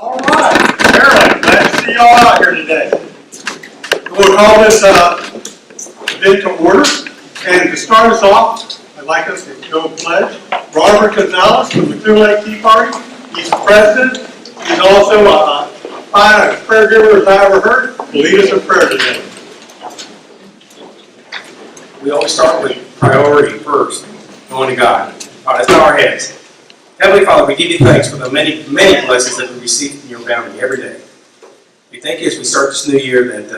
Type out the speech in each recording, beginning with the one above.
All right, Pearland, glad to see y'all out here today. We'll call this event to order, and to start us off, I'd like us to go pledge. Robert Gonzalez from the Clear Lake Tea Party. He's the president. He's also a prayer giver as I ever heard. Will lead us in prayer today. We always start with priority first, going to God. All right, let's bow our heads. Heavenly Father, we give you thanks for the many, many blessings that we receive from your bounty every day. We thank you as we start this new year that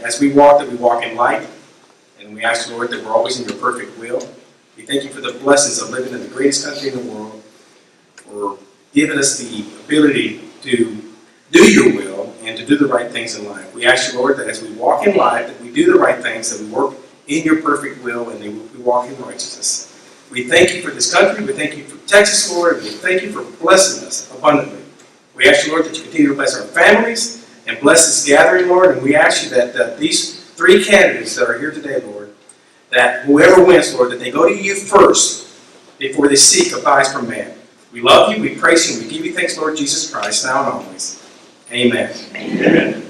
as we walk, that we walk in light. And we ask, Lord, that we're always in your perfect will. We thank you for the blessings of living in the greatest country in the world, for giving us the ability to do your will and to do the right things in life. We ask you, Lord, that as we walk in life, that we do the right things, that we work in your perfect will, and we walk in righteousness. We thank you for this country. We thank you for Texas, Lord, and we thank you for blessing us abundantly. We ask you, Lord, that you continue to bless our families and bless this gathering, Lord, and we ask you that these three candidates that are here today, Lord, that whoever wins, Lord, that they go to you first before they seek advice from man. We love you, we praise you, and we give you thanks, Lord Jesus Christ, now and always. Amen. Amen.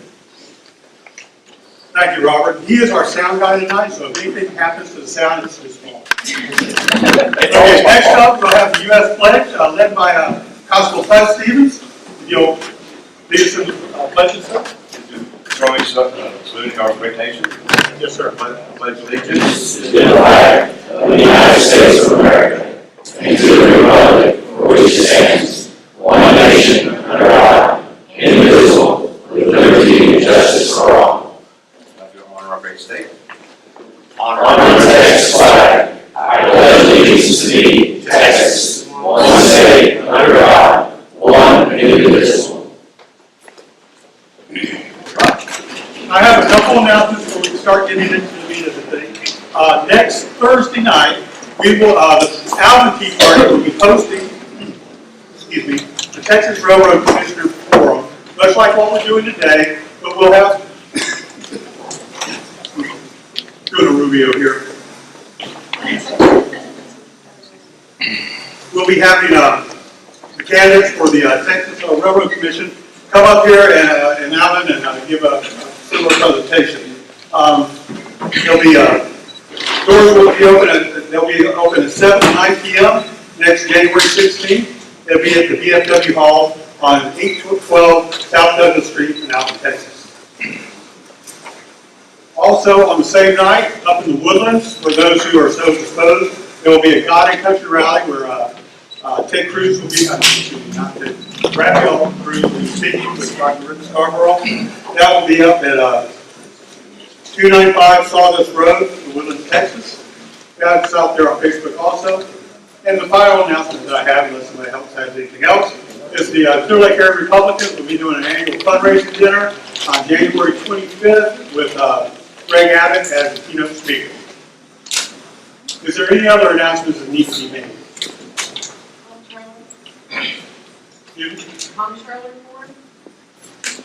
Thank you, Robert. He is our sound guy tonight, so if anything happens to the sound, it's his fault. Okay, next up, we'll have the U.S. Pledge, led by Constable Bud Stevens. If you'll lead us in the pledge, sir. Throwing saluting our expectation. Yes, sir. Pledge allegiance to the flag of the United States of America and to the republic for which it stands, one nation under God, indivisible, with liberty and justice for all. I do honor our great state. On the Texas flag, I pledge allegiance to thee, Texas, one state under God, one indivisible. I have a couple announcements before we start getting into the meat of the thing. Next Thursday night, we will the Alvin Tea Party will be hosting, the Texas Railroad Commissioner Forum, much like what we're doing today, but we'll have doing a Rubio here. We'll be having the candidates for the Texas Railroad Commission come up here in Alvin and give a similar presentation. Doors will be open. They'll be open at 7 to 9 p.m. next January 16th. They'll be at the VFW Hall on 812 South Douglas Street in Alvin, Texas. Also, on the same night, up in the Woodlands, for those who are so disposed, there will be a God and Country rally where Ted Cruz will be, Raphael Cruz will be speaking with Dr. Rick Scarborough. That will be up at 295 Sawdust Road in Woodlands, Texas. That's out there on Facebook also. And the final announcement that I have, unless somebody else has anything else, is the Clear Lake Area Republicans will be doing an annual fundraising dinner on January 25th with Greg Abbott as the keynote speaker. Is there any other announcements that need to be made? Comptroller board?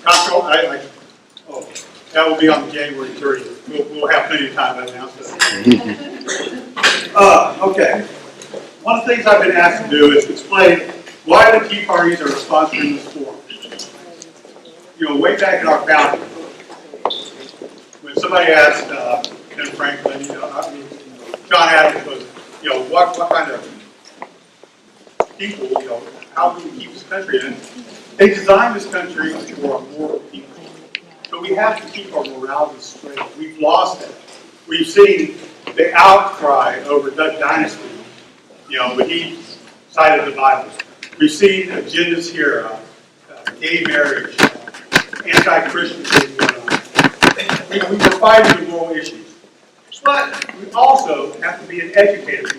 Oh, that will be on January 30th. We'll have plenty of time to announce that. Okay. One of the things I've been asked to do is explain why the Tea Parties are sponsoring this forum. You know, way back in our founding, when somebody asked Ben Franklin, John Adams was, what kind of people, how do we keep this country in? They designed this country for a moral people. So we have to keep our morality straight. We've lost it. We've seen the outcry over Dutch dynasty, when he cited the Bible. We've seen agendas here, gay marriage, anti-Christian things going on. We were fighting the moral issues. But we also have to be an educator.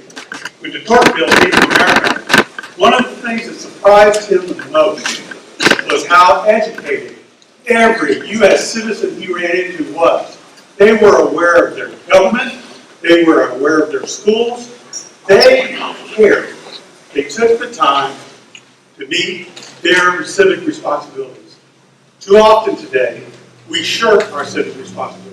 When the Tocqueville came to America, one of the things that surprised him the most was how educated every U.S. citizen he ran into was. They were aware of their government. They were aware of their schools. They cared. They took the time to meet their civic responsibilities. Too often today, we shirk our civic responsibilities.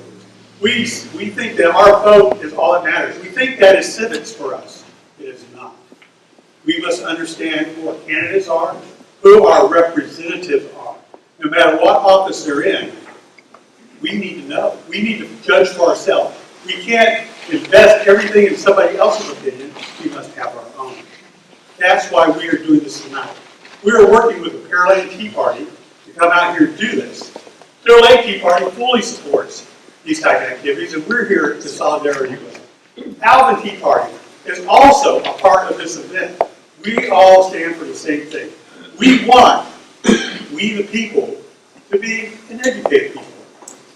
We think that our vote is all that matters. We think that is civics for us. It is not. We must understand who our candidates are, who our representatives are. no matter what office they're in, we need to know. We need to judge for ourselves. We can't invest everything in somebody else's opinion. We must have our own. That's why we are doing this tonight. We are working with the Pearland Tea Party to come out here and do this. Pearland Tea Party fully supports these type of activities, and we're here to solidarity with them. Alvin Tea Party is also a part of this event. We all stand for the same thing. We want, we the people, to be an educated people.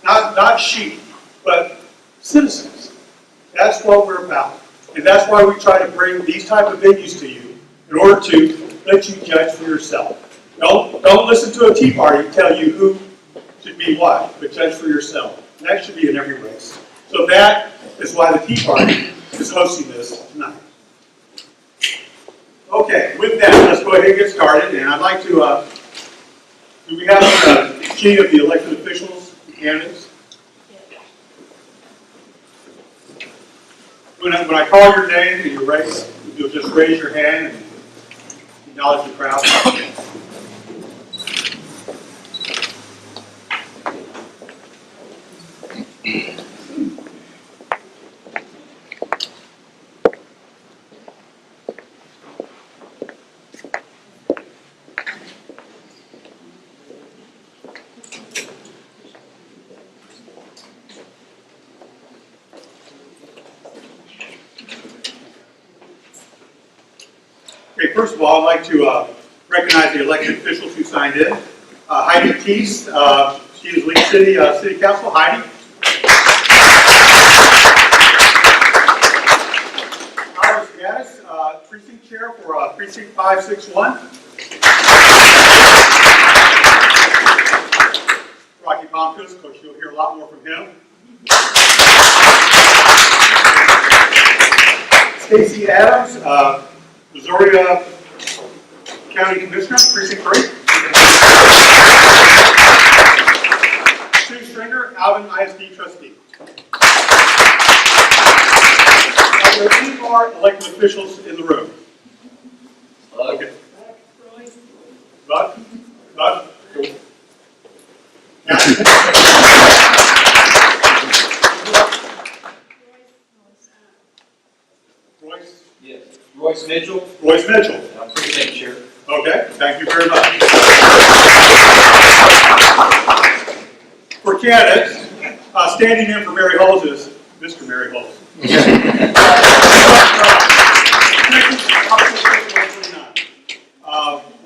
Not sheep, but citizens. That's what we're about. And that's why we try to bring these type of venues to you in order to let you judge for yourself. Don't listen to a tea party tell you who should be what, but judge for yourself. That should be in every race. So that is why the Tea Party is hosting this tonight. Okay, with that, let's go ahead and get started. And I'd like to, do we have a sheet of the elected officials and candidates? When I call your name and your race, you'll just raise your hand and acknowledge the crowd. Okay, first of all, I'd like to recognize the elected officials who signed in. Heidi Teese, she is Lee City City Council. Heidi. Iris Gaddis, Precinct Chair for Precinct 561. Rocky Bonkos, of course you'll hear a lot more from him. Stacey Adams, Missouri County Commissioner, Precinct 3. Sue Stringer, Alvin ISD Trustee. There are 2 more elected officials in the room. Okay. Bud? Cool. Royce? Yes. Royce Mitchell. Royce Mitchell. I'm precinct chair. Okay, thank you very much. For candidates, standing in for Mary Holes is Mr. Mary Holes.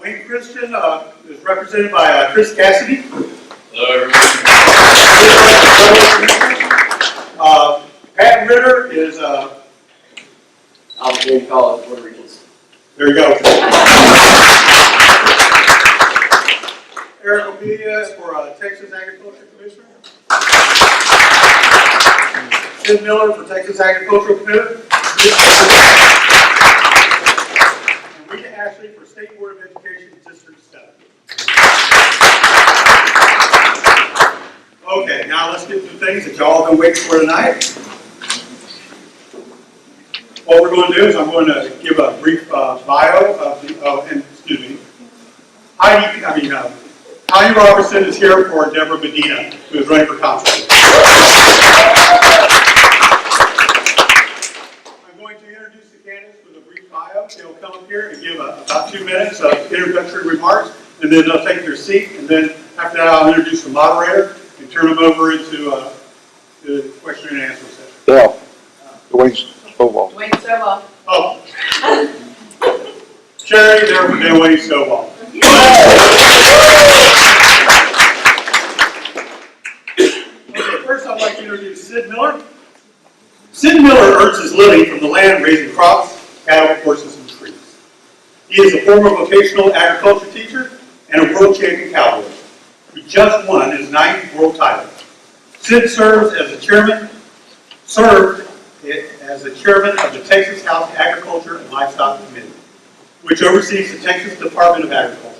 Wayne Christian is represented by Chris Cassidy. Hello, Pat Ritter is Allegheny College, Puerto Ricans. there you go. Eric Obedia for Texas Agriculture Commissioner. Sid Miller for Texas Agricultural Commissioner. And Rita Ashley for State Board of Education District 7. Okay, now let's get to the things that y'all have been waiting for tonight. What we're going to do is I'm going to give a brief bio of the, Heidi Robertson is here for Deborah Medina, who is running for council. I'm going to introduce the candidates with a brief bio. They'll come up here and give about 2 minutes of introductory remarks, and then they'll take their seat, and then after that I'll introduce the moderator and turn them over into the question and answer session. Yeah. Dwayne Stovall. Dwayne Stovall. Oh. Sherry, there for Dwayne Stovall. Okay, first I'd like to introduce Sid Miller. Sid Miller earns his living from the land raising crops, cattle, horses, and trees. He is a former vocational agriculture teacher and a world champion cowboy who just won his 9th world title. Sid served as the chairman of the Texas House Agriculture and Livestock Committee, which oversees the Texas Department of Agriculture.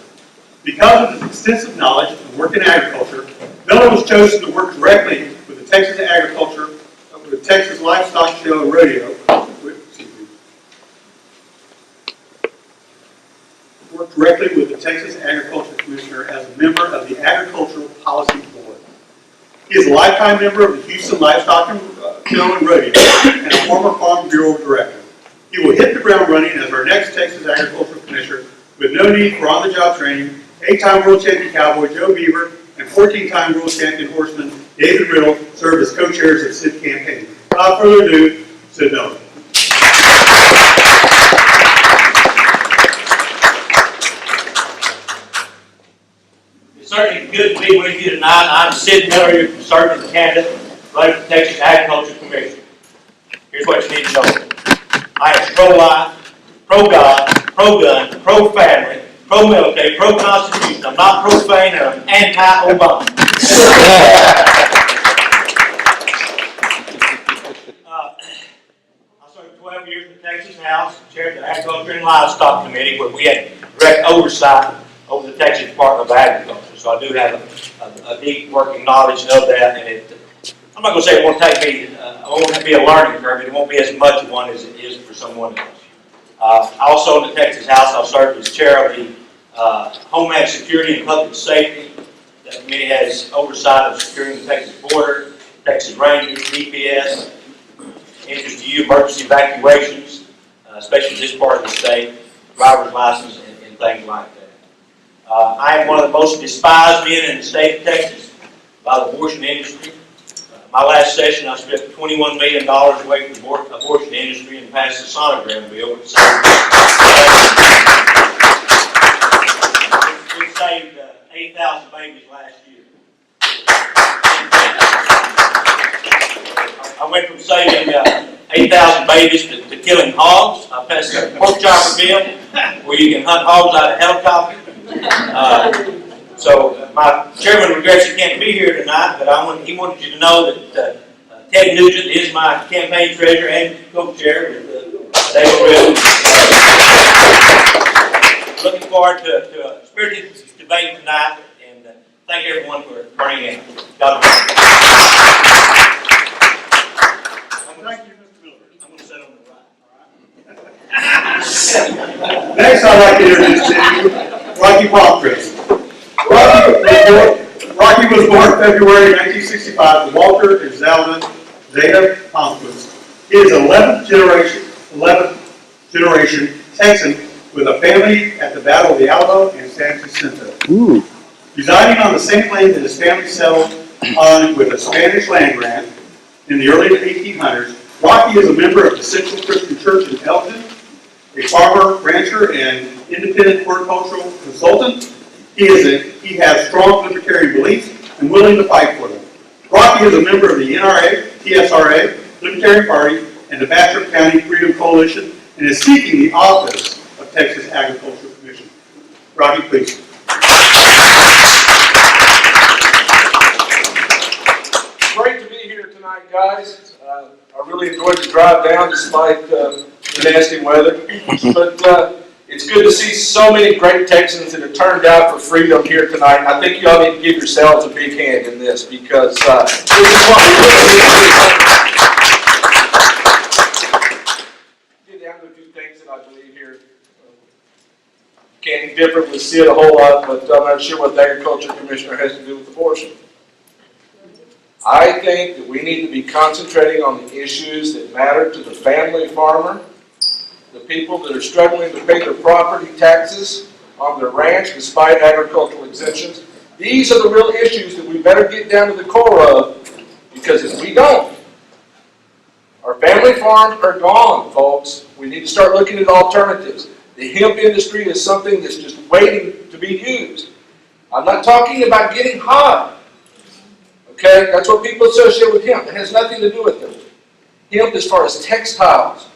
Because of his extensive knowledge and work in agriculture, Miller was chosen to work directly with the Texas Agriculture, with the Texas Livestock Show and Rodeo. Work directly with the Texas Agriculture Commissioner Commissioner as a member of the Agricultural Policy Board. He is a lifetime member of the Houston Livestock Show and Rodeo and a former Farm Bureau Director. He will hit the ground running as our next Texas Agricultural Commissioner with no need for on-the-job training. 8-time world champion cowboy Joe Beaver and 14-time world champion horseman David Riddle served as co-chairs of Sid campaign. Without further ado, Sid Miller. It's certainly good to be with you tonight. I'm Sid Miller, your conservative candidate, running for Texas Agriculture Commission. Here's what you need to know. I am pro-life, pro-God, pro-gun, pro-family, pro-military, pro-constitution. I'm not profane and I'm anti-Obama. I served 12 years in the Texas House, chaired the Agriculture and Livestock Committee, where we had direct oversight over the Texas Department of Agriculture. So I do have a deep working knowledge of that, and I'm not going to say it won't take me, it won't be a learning curve, it won't be as much one as it is for someone else. Also in the Texas House, I've served as chair of the Homeland Security and Public Safety. That committee has oversight of securing the Texas border, Texas Rangers, DPS, interest to you, emergency evacuations, especially this part of the state, driver's license, and things like that. I am one of the most despised men in the state of Texas by the abortion industry. My last session, I spent $21 million away from the abortion industry and passed the sonogram bill, which saved 8,000 babies last year. I went from saving 8,000 babies to killing hogs. I passed a pork chopper bill where you can hunt hogs out of helicopter. So my chairman regrets he can't be here tonight, but he wanted you to know that Ted Nugent is my campaign treasurer and co-chair with David Riddle. Looking forward to a spirited debate tonight, and thank everyone for turning in. God bless. Thank you, Mr. Miller. I'm going to sit on the right. Next, I'd like to introduce to you Rocky Palmquist. Rocky was born February 1965 to Walter and Zelda Zeta Palmquist. He is 11th generation Texan with a family at the Battle of the Alamo and San Jacinto. Residing on the same land that his family settled on with a Spanish land grant in the early 1800s, Rocky is a member of the Central Christian Church in Elton, a farmer, rancher, and independent horticultural consultant. He has strong libertarian beliefs and willing to fight for them. Rocky is a member of the NRA, TSRA, Libertarian Party, and the Bastrop County Freedom Coalition, and is seeking the office of Texas Agricultural Commission. Rocky, please. Great to be here tonight, guys. I really enjoyed the drive down despite the nasty weather. But it's good to see so many great Texans that have turned out for freedom here tonight. I think you all need to give yourselves a big hand in this because this is what we really need to do. Get down to a few things that I believe here. Can't be different with Sid a whole lot, but I'm not sure what the Agriculture Commissioner has to do with abortion. I think that we need to be concentrating on the issues that matter to the family farmer, the people that are struggling to pay their property taxes on their ranch despite agricultural exemptions. These are the real issues that we better get down to the core of, because if we don't, our family farms are gone, folks. We need to start looking at alternatives. The hemp industry is something that's just waiting to be used. I'm not talking about getting high. Okay, that's what people associate with hemp. It has nothing to do with them. Hemp as far as textiles,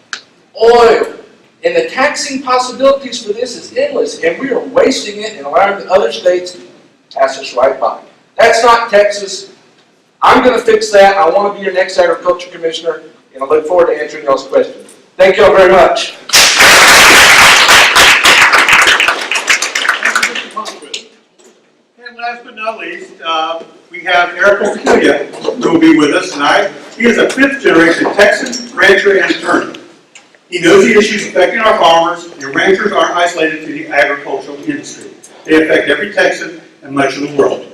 oil, and the taxing possibilities for this is endless, and we are wasting it and allowing the other states to pass us right by. That's not Texas. I'm going to fix that. I want to be your next Agriculture Commissioner, and I look forward to answering y'all's questions. Thank y'all very much. And last but not least, we have Eric Ocuya, who will be with us tonight. He is a 5th generation Texan, rancher, and attorney. He knows the issues affecting our farmers, and ranchers aren't isolated to the agricultural industry. They affect every Texan, and much of the world.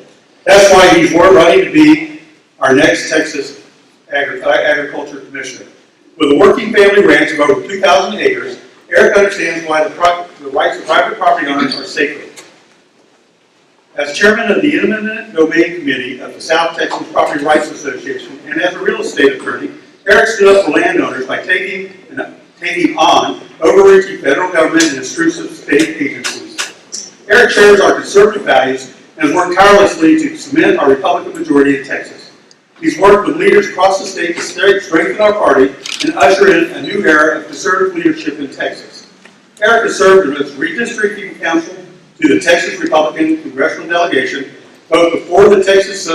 That's why he's running to be our next Texas Agriculture Commissioner. With a working family ranch of over 2,000 acres, Eric understands why the rights of private property owners are sacred. As chairman of the Eminent Domain Committee of the South Texas Property Rights Association and as a real estate attorney, Eric stood up for landowners by taking on overreaching federal government and intrusive state agencies. Eric shares our conservative values and has worked tirelessly to cement our Republican majority in Texas. He's worked with leaders across the state to strengthen our party and usher in a new era of conservative leadership in Texas. Eric has served as redistricting counsel to the Texas Republican Congressional Delegation, both before the Texas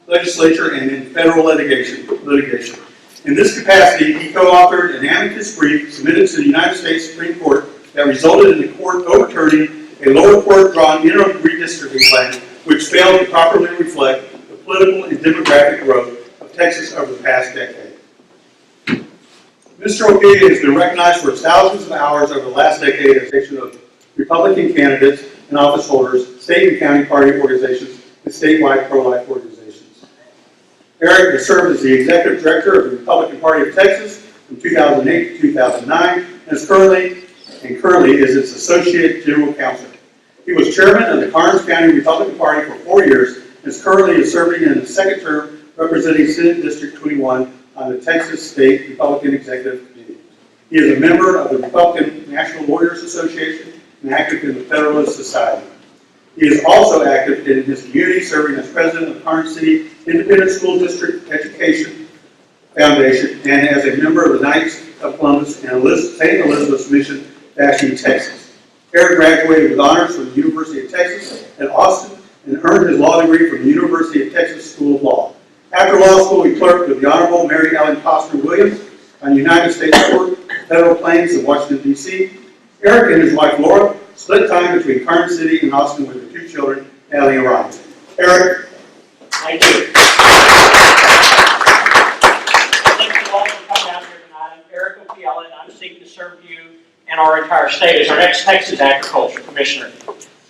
legislature and in federal litigation. In this capacity, he co-authored an amicus brief submitted to the United States Supreme Court that resulted in the court overturning a lower court-drawn interim redistricting plan, which failed to properly reflect the political and demographic growth of Texas over the past decade. Mr. Opidia has been recognized for his thousands of hours over the last decade as a of Republican candidates and office holders, state and county party organizations, and statewide pro-life organizations. Eric has served as the executive director of the Republican Party of Texas from 2008 to 2009, and currently is its associate general counsel. He was chairman of the Karnes County Republican Party for 4 years, and is currently serving in the second term representing Senate District 21 on the Texas State Republican Executive Committee. He is a member of the Republican National Lawyers Association and active in the Federalist Society. He is also active in his community, serving as president of Karnes City Independent School District Education Foundation and as a member of the Knights of Columbus and St. Elizabeth's Mission, Ashland, Texas. Eric graduated with honors from the University of Texas at Austin and earned his law degree from the University of Texas School of Law. After law school, he clerked with the Honorable Mary Ellen Costner Williams on the United States Court Federal Claims in Washington, D.C. Eric and his wife Laura split time between Karnes City and Austin with their 2 children, Allie and Ryan. Eric. Thank you. Thank you all for coming out here tonight. I'm Eric Pearland, and I'm seeking to serve you and our entire state as our next Texas Agriculture Commissioner.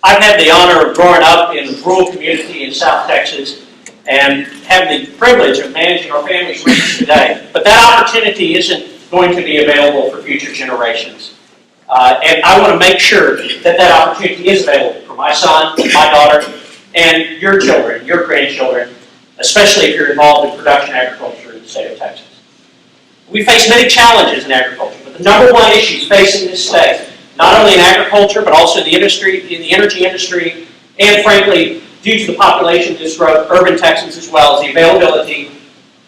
I've had the honor of growing up in a rural community in South Texas and have the privilege of managing our family's ranch today. But that opportunity isn't going to be available for future generations. And I want to make sure that that opportunity is available for my son, my daughter, and your children, your grandchildren, especially if you're involved in production agriculture in the state of Texas. We face many challenges in agriculture, but the number one issue facing this state, not only in agriculture, but also in the energy industry, and frankly, due to the population growth, urban Texans as well, as the availability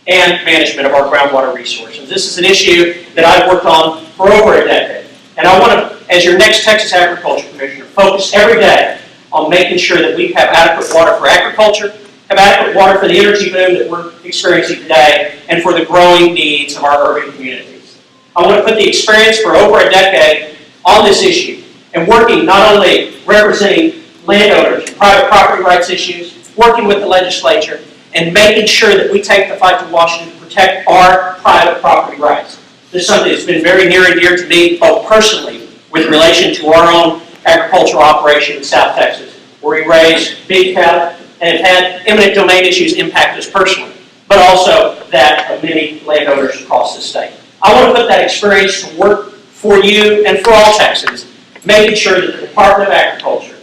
and management of our groundwater resources. This is an issue that I've worked on for over a decade. And I want to, as your next Texas Agriculture Commissioner, focus every day on making sure that we have adequate water for agriculture, have adequate water for the energy boom that we're experiencing today, and for the growing needs of our urban communities. I want to put the experience for over a decade on this issue, and working not only representing landowners, private property rights issues, working with the legislature, and making sure that we take the fight to Washington to protect our private property rights. This is something that's been very near and dear to me, both personally with relation to our own agricultural operation in South Texas, where we raise big cattle and have had eminent domain issues impact us personally, but also that of many landowners across the state. I want to put that experience to work for you and for all Texans, making sure that the Department of Agriculture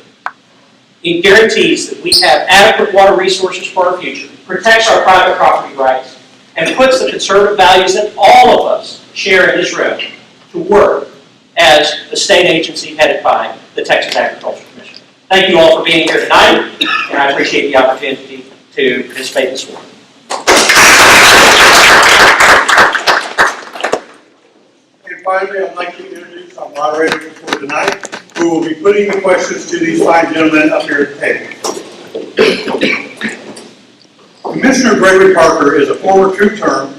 it guarantees that we have adequate water resources for our future, protects our private property rights, and puts the conservative values that all of us share in this room to work as the state agency headed by the Texas Agriculture Commission. Thank you all for being here tonight, and I appreciate the opportunity to participate this morning. And finally, I'd like to introduce our moderator for tonight, who will be putting the questions to these fine gentlemen up here at the table. Commissioner Gregory Parker is a former two-term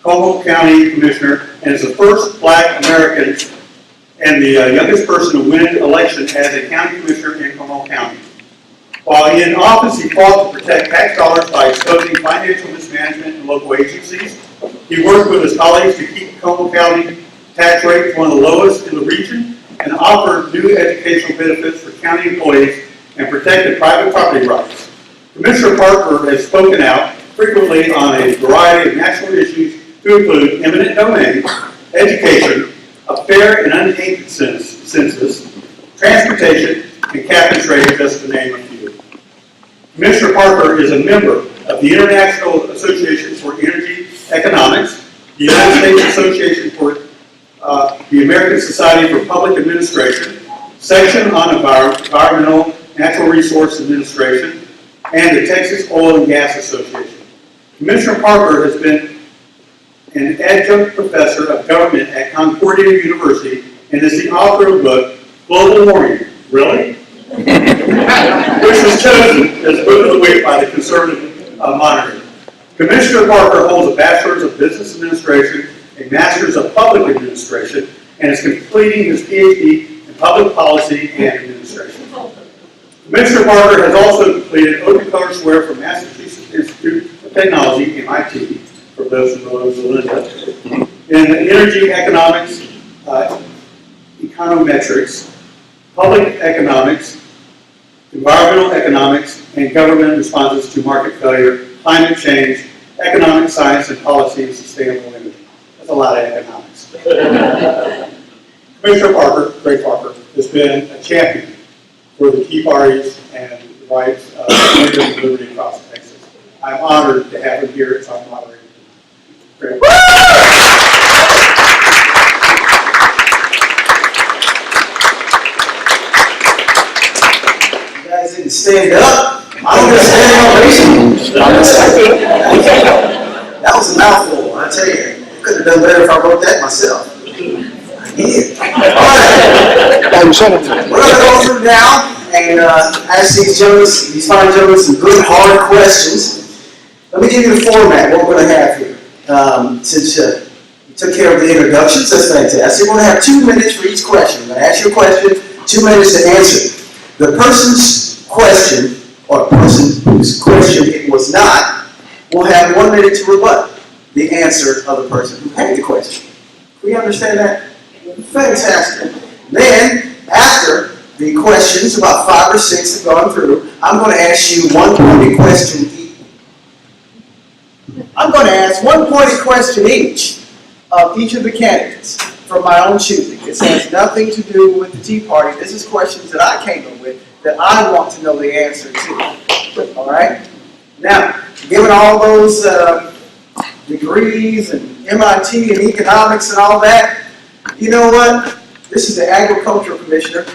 Como County Commissioner and is the first Black American and the youngest person to win election as a county commissioner in Como County. While in office, he fought to protect tax dollars by exposing financial mismanagement in local agencies. He worked with his colleagues to keep Como County tax rates one of the lowest in the region and offered new educational benefits for county employees and protected private property rights. Commissioner Parker has spoken out frequently on a variety of national issues to include eminent domain, education, a fair and untainted census, transportation, and cap and trade, just to name a few. Commissioner Parker is a member of the International Association for Energy Economics, the United States Association for the American Society for Public Administration, Section on Environmental Natural Resource Administration, and the Texas Oil and Gas Association. Commissioner Parker has been an adjunct professor of government at Concordia University and is the author of the book, Global Warming. Really? Which was chosen as Book of the Week by the Conservative Monitor. Commissioner Parker holds a Bachelor's of Business Administration, a Master's of Public Administration, and is completing his PhD in Public Policy and Administration. Commissioner Parker has also completed open courseware from Massachusetts Institute of Technology, MIT, for those who know Belinda, in energy economics, econometrics, public economics, environmental economics, and government responses to market failure, climate change, economic science and policy, and sustainable energy. That's a lot of economics. Commissioner Parker, Ray Parker, has been a champion for the Tea Parties and the rights of freedom and liberty across Texas. I'm honored to have him here as our moderator. Great. You guys didn't stand up. I don't get a standing ovation. That was a mouthful, I tell you. I could have done better if I wrote that myself. I did. All right. We're going to go through now and ask these fine gentlemen some good, hard questions. Let me give you the format, what we're going to have here. Since you took care of the introductions, that's fantastic. We're going to have 2 minutes for each question. I'm going to ask you a question, 2 minutes to answer. The person's question, or person whose question it was not, will have 1 minute to rebut the answer of the person who had the question. Do we understand that? Fantastic. Then, after the questions, about 5 or 6 have gone through, I'm going to ask you one pointed question each. I'm going to ask one pointed question each of each of the candidates from my own choosing. This has nothing to do with the Tea Party. This is questions that I came up with that I want to know the answer to. All right? Now, given all those degrees and MIT and economics and all that, you know what? This is the Agricultural Commissioner,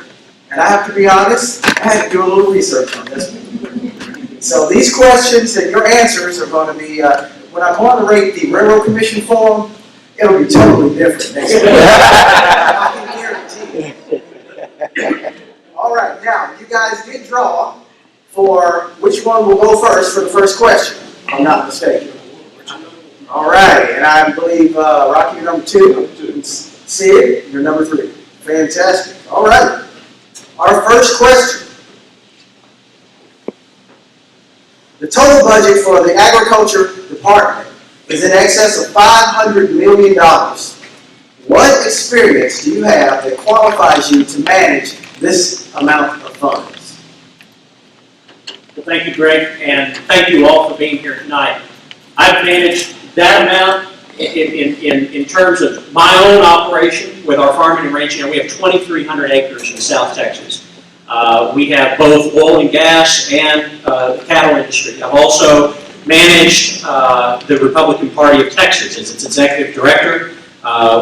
and I have to be honest, I had to do a little research on this one. So these questions and your answers are going to be, when I moderate the Railroad Commission forum, it'll be totally different next week. I can guarantee it. All right, now, you guys did draw for which one will go first for the first question, if I'm not mistaken. All right, and I believe Rocky, you're number 2. Sid, you're number 3. Fantastic. All right. Our first question. The total budget for the Agriculture Department is in excess of $500 million. What experience do you have that qualifies you to manage this amount of funds? Well, thank you, Greg, and thank you all for being here tonight. I've managed that amount in terms of my own operation with our farming and ranching. We have 2,300 acres in South Texas. We have both oil and gas and the cattle industry. I've also managed the Republican Party of Texas as its executive director.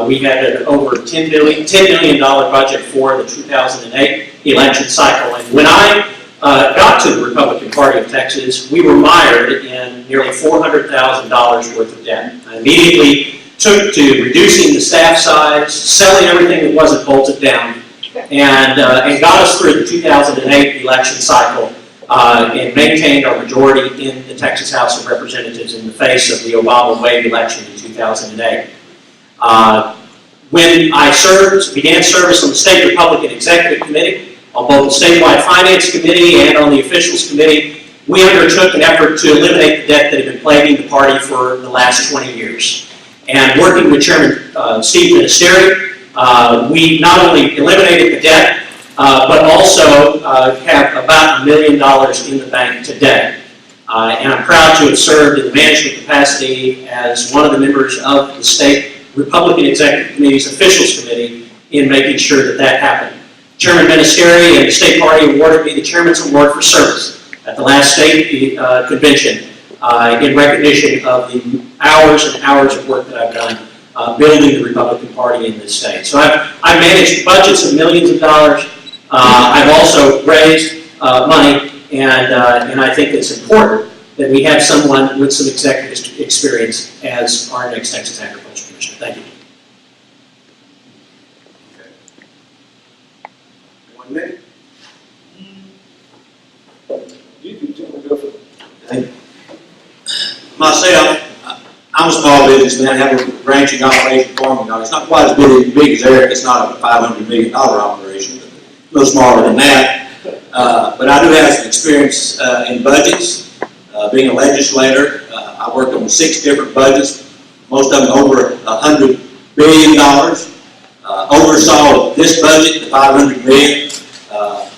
We had an over $10 million budget for the 2008 election cycle. And when I got to the Republican Party of Texas, we were mired in nearly $400,000 worth of debt. I immediately took to reducing the staff size, selling everything that wasn't bolted down, and got us through the 2008 election cycle and maintained our majority in the Texas House of Representatives in the face of the Obama-Wade election in 2008. When I began service on the State Republican Executive Committee, on both the Statewide Finance Committee and on the Officials Committee, we undertook an effort to eliminate the debt that had been plaguing the party for the last 20 years. And working with Chairman Steve Ministeri, We not only eliminated the debt, but also have about $1 million in the bank today. And I'm proud to have served in the management capacity as one of the members of the State Republican Executive Committee's Officials Committee in making sure that that happened. Chairman Ministeri and the State Party awarded me the Chairman's Award for Service at the last State Convention in recognition of the hours and hours of work that I've done building the Republican Party in this state. So I've managed budgets of millions of dollars. I've also raised money, and I think it's important that we have someone with some executive experience as our next Texas Agriculture Commissioner. Thank you. Okay. 1 minute. You can go for it. Thank you. Myself, I'm a small businessman, I have a ranching operation, farming. Now, it's not quite as big as Eric. It's not a $500 million operation, but a little smaller than that. But I do have some experience in budgets. Being a legislator, I worked on 6 different budgets, most of them over $100 billion. Oversaw this budget, the $500 million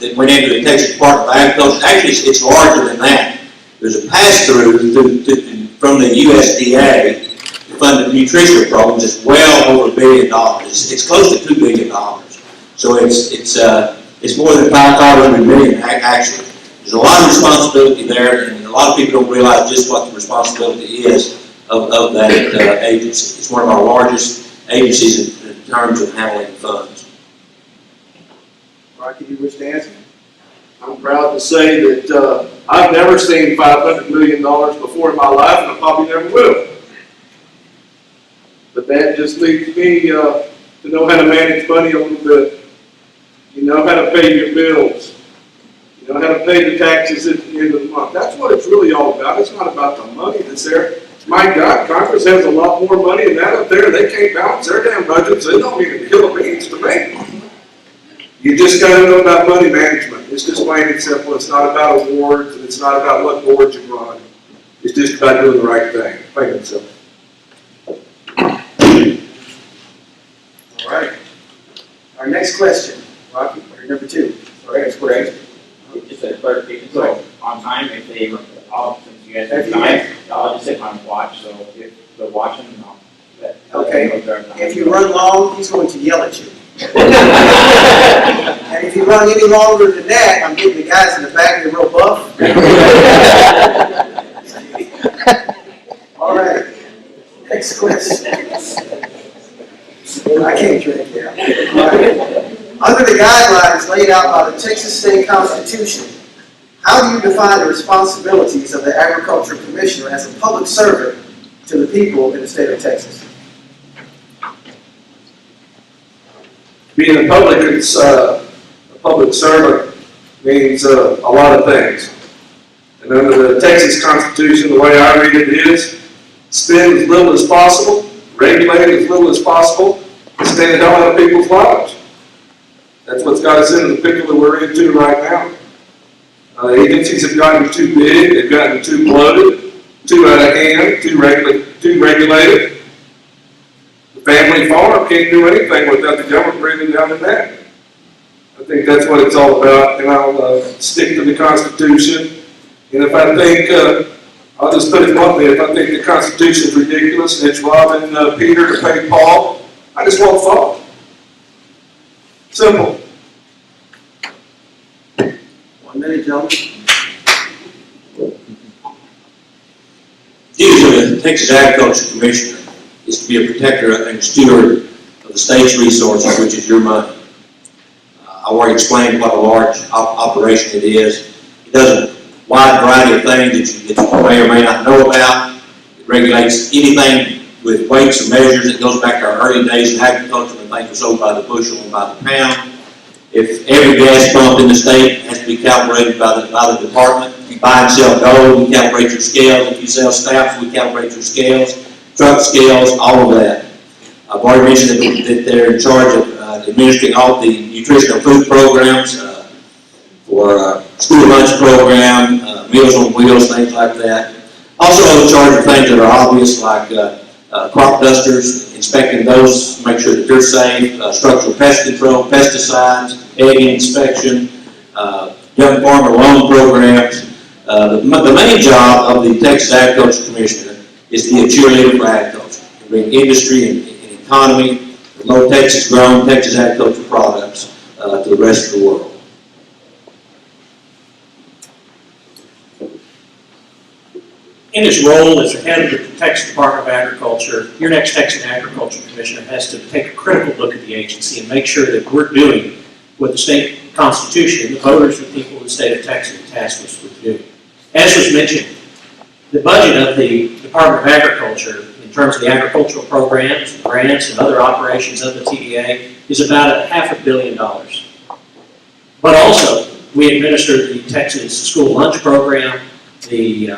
that went into the Texas Department of Agriculture. Actually, it's larger than that. There's a pass-through from the USDA to fund the nutrition programs. It's well over $1 billion. It's close to $2 billion. So it's more than $500 million actually. There's a lot of responsibility there, and a lot of people don't realize just what the responsibility is of that agency. It's one of our largest agencies in terms of handling funds. Rocky, you wish to answer? I'm proud to say that I've never seen $500 million before in my life, and I probably never will. But that just leads me to know how to manage money a little bit. You know how to pay your bills. You know how to pay the taxes at the end of the month. That's what it's really all about. It's not about the money that's there. My God, Congress has a lot more money than that up there. They can't balance their damn budgets. They don't mean a kill of beans to me. You just got to know about money management. It's just plain and simple. It's not about awards, and it's not about what boards you run. It's just about doing the right thing. Plain and simple. All right. Our next question, Rocky, or number 2. Sorry, correct. Just a clarification, so on time, if they, since you guys have time, I'll just sit down and watch, so if they're watching, Okay. If you run long, he's going to yell at you. And if you run any longer than that, I'm getting the guys in the back, they're real buff. All right. Next question. I can't drink now. All right. Under the guidelines laid out by the Texas State Constitution, how do you define the responsibilities of the Agriculture Commissioner as a public servant to the people in the state of Texas? Being a public servant means a lot of things. And under the Texas Constitution, the way I read it is, spend as little as possible, regulate as little as possible, and stay the hell out of people's lives. That's what's got us into the pickle that we're into right now. Agencies have gotten too big, they've gotten too bloated, too out of hand, too regulated. The family farm can't do anything without the government breathing down their neck. I think that's what it's all about, and I'll stick to the Constitution. And if I think, I'll just put it bluntly, if I think the Constitution is ridiculous and it's robbing Peter to pay Paul, I just won't follow. Simple. 1 minute, gentlemen. Duty of the Texas Agriculture Commissioner is to be a protector and steward of the state's resources, which is your money. I already explained what a large operation it is. It does a wide variety of things that you may or may not know about. It regulates anything with weights and measures. It goes back to our early days in agriculture when things were sold by the bushel and by the pound. If every gas pump in the state has to be calibrated by the department. If you buy and sell gold, we calibrate your scales. If you sell stamps, we calibrate your scales. Truck scales, all of that. I've already mentioned that they're in charge of administering all the nutritional food programs for school lunch program, Meals on Wheels, things like that. Also in charge of things that are obvious, like crop dusters, inspecting those, make sure that they're safe, structural pest control, pesticides, egg inspection, young farmer loan programs. The main job of the Texas Agriculture Commissioner is to be a cheerleader for agriculture, to bring industry and economy, low Texas grown, Texas agricultural products to the rest of the world. In his role as the head of the Texas Department of Agriculture, your next Texas Agriculture Commissioner has to take a critical look at the agency and make sure that we're doing what the state constitution, the voters, the people of the state of Texas tasked us with doing. As was mentioned, the budget of the Department of Agriculture, in terms of the agricultural programs, grants, and other operations of the TDA, is about $500 million. But also, we administer the Texas School Lunch Program, the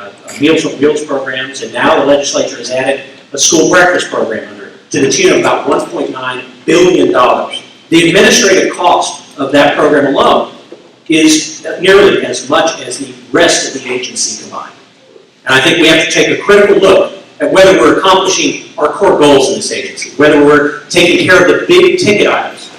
Meals on Wheels programs, and now the legislature has added a school breakfast program under it to the tune of about $1.9 billion. The administrative cost of that program alone is nearly as much as the rest of the agency combined. And I think we have to take a critical look at whether we're accomplishing our core goals in this agency, whether we're taking care of the big ticket items,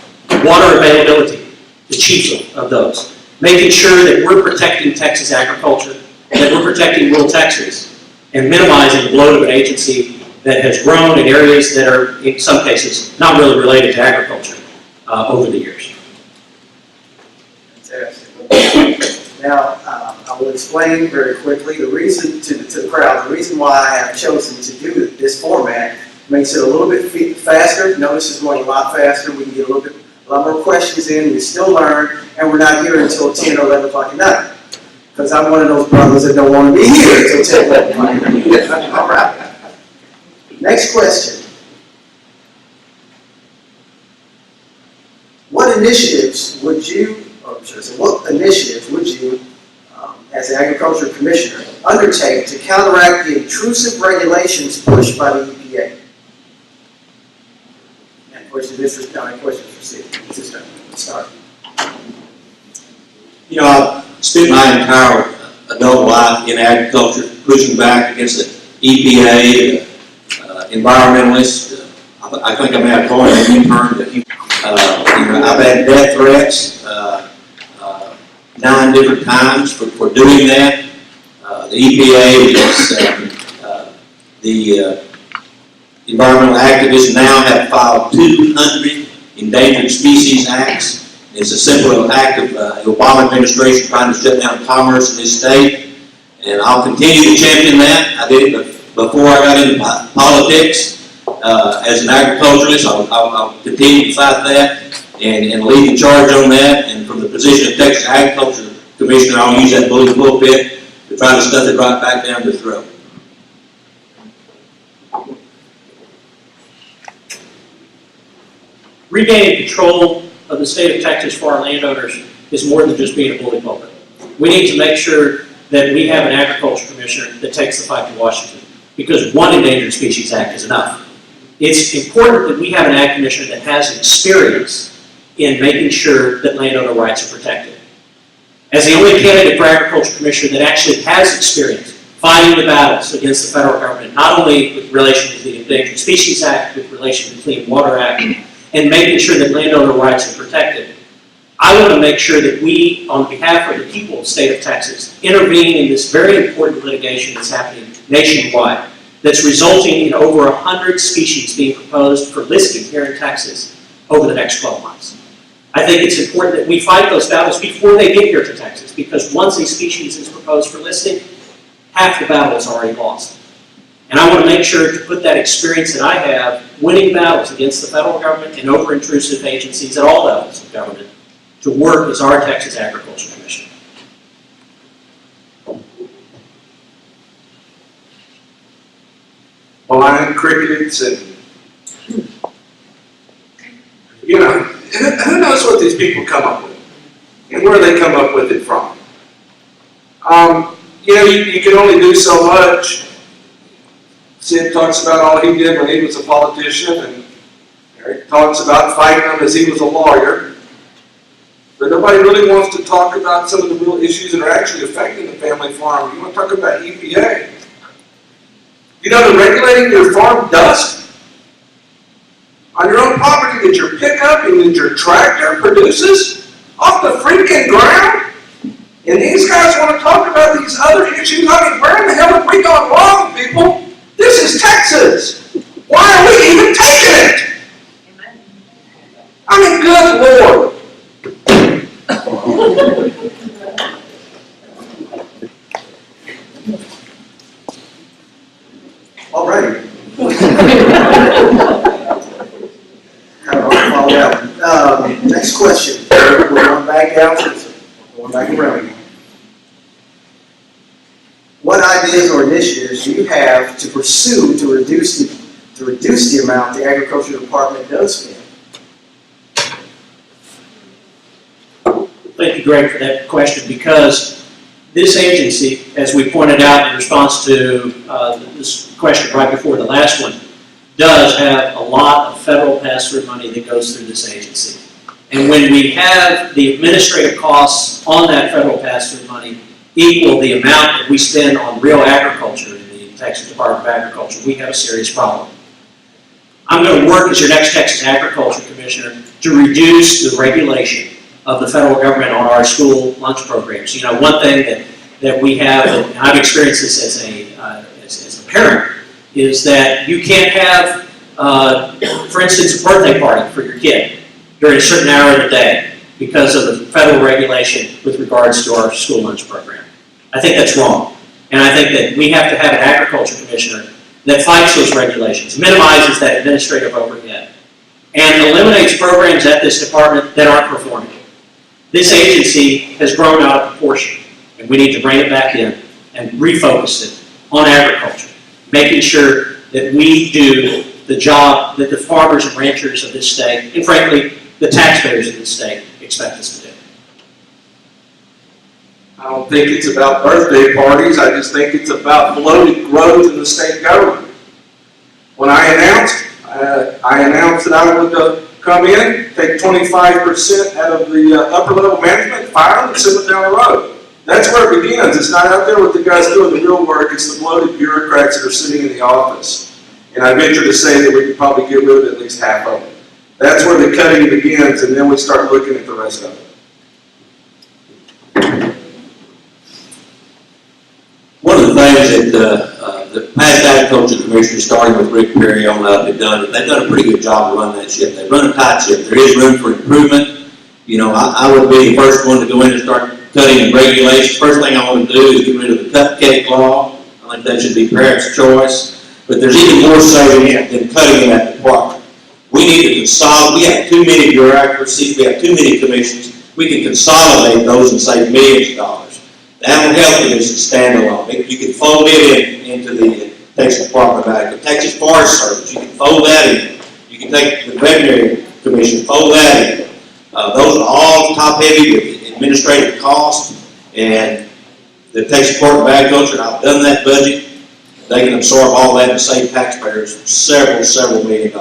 water availability, the chief of those, making sure that we're protecting Texas agriculture, that we're protecting rural Texas, and minimizing the bloat of an agency that has grown in areas that are, in some cases, not really related to agriculture over the years. Now, I will explain very quickly the reason to the crowd, the reason why I have chosen to do this format makes it a little bit faster. Notice it's going a lot faster. We can get a lot more questions in. We still learn, and we're not here until 10 or 11 o'clock at night. Because I'm one of those brothers that don't want to be here until 10 or 11 o'clock at night. All right. Next question. What initiatives would you, as the Agriculture Commissioner, undertake to counteract the intrusive regulations pushed by the EPA? And question this is not a question for Steve. This is start. You know, I've spent my entire adult life in agriculture, pushing back against the EPA, environmentalists. I think I may have coined a new term that I've had death threats 9 different times for doing that. The EPA is the environmental activists now have filed 200 endangered species acts. It's a simple act of the Obama administration trying to shut down commerce in this state, and I'll continue to champion that. I did it before I got into politics. As an agriculturalist, I'll continue to fight that and lead the charge on that. And from the position of Texas Agriculture Commissioner, I'll use that bully pulpit to try to stuff it right back down their throat. Regaining control of the state of Texas for our landowners is more than just being a bully pulpit. We need to make sure that we have an agriculture commissioner that takes the fight to Washington, because one endangered species act is enough. It's important that we have an ag commissioner that has experience in making sure that landowner rights are protected. As the only candidate for agriculture commissioner that actually has experience fighting the battles against the federal government, not only with relation to the Endangered Species Act, with relation to the Clean Water Act, and making sure that landowner rights are protected, I want to make sure that we, on behalf of the people of the state of Texas, intervene in this very important litigation that's happening nationwide, that's resulting in over 100 species being proposed for listing here in Texas over the next 12 months. I think it's important that we fight those battles before they get here to Texas, because once a species is proposed for listing, half the battle is already lost. And I want to make sure to put that experience that I have winning battles against the federal government and over-intrusive agencies at all levels of government to work as our Texas Agriculture Commissioner. Blind crickets and, who knows what these people come up with and where they come up with it from. You can only do so much. Sid talks about all he did when he was a politician, and Eric talks about fighting him as he was a lawyer. But nobody really wants to talk about some of the real issues that are actually affecting the family farm. You want to talk about EPA. You know they're regulating your farm dust on your own property that your pickup and that your tractor produces off the freaking ground? And these guys want to talk about these other issues? I mean, where in the hell have we gone wrong, people? This is Texas. Why are we even taking it? I mean, good Lord. All righty. Kind of hard to follow that one. Next question. We're going back down to going back around. What ideas or initiatives do you have to pursue to reduce the amount the agriculture department does spend? Thank you, Greg, for that question, because this agency, as we pointed out in response to this question right before the last one, does have a lot of federal pass-through money that goes through this agency. And when we have the administrative costs on that federal pass-through money equal the amount that we spend on real agriculture in the Texas Department of Agriculture, we have a serious problem. I'm going to work as your next Texas Agriculture Commissioner to reduce the regulation of the federal government on our school lunch programs. You know, one thing that we have, and I've experienced this as a parent, is that you can't have, for instance, a birthday party for your kid during a certain hour of the day because of the federal regulation with regards to our school lunch program. I think that's wrong. And I think that we have to have an agriculture commissioner that fights those regulations, minimizes that administrative overhead, and eliminates programs at this department that aren't performing. This agency has grown out of proportion, and we need to bring it back in and refocus it on agriculture, making sure that we do the job that the farmers and ranchers of this state, and frankly, the taxpayers of this state, expect us to do. I don't think it's about birthday parties. I just think it's about bloated growth in the state government. When I announced that I would come in, take 25% out of the upper level management, fire them, and send them down the road. That's where it begins. It's not out there with the guys doing the real work. It's the bloated bureaucrats that are sitting in the office. And I venture to say that we could probably get rid of at least half of them. That's where the cutting begins, and then we start looking at the rest of it. One of the things that the past agriculture commissioners, starting with Rick Pearland, have done, they've done a pretty good job of running that ship. They run a tight ship. There is room for improvement. You know, I would be the first one to go in and start cutting regulations. First thing I want to do is get rid of the cupcake law. I think that should be parents' choice. But there's even more saving than cutting in that department. We need to consolidate. We have too many bureaucracies. We have too many commissions. We can consolidate those and save millions of dollars. The Animal Health Commission is standalone. You can fold it into the Texas Department of Agriculture. Texas Forest Service, you can fold that in. You can take the Veterinary Commission, fold that in. Those are all top-heavy with administrative costs, and the Texas Department of Agriculture, and I've done that budget, they can absorb all that and save taxpayers several $1 million.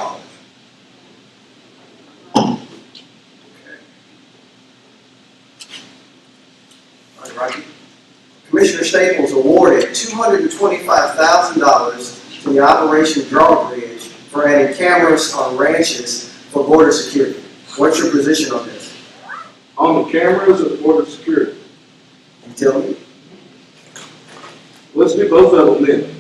Commissioner Staples awarded $225,000 to the Operation Drawbridge for adding cameras on ranches for border security. What's your position on this? On the cameras or the border security? You tell me. Let's do both of them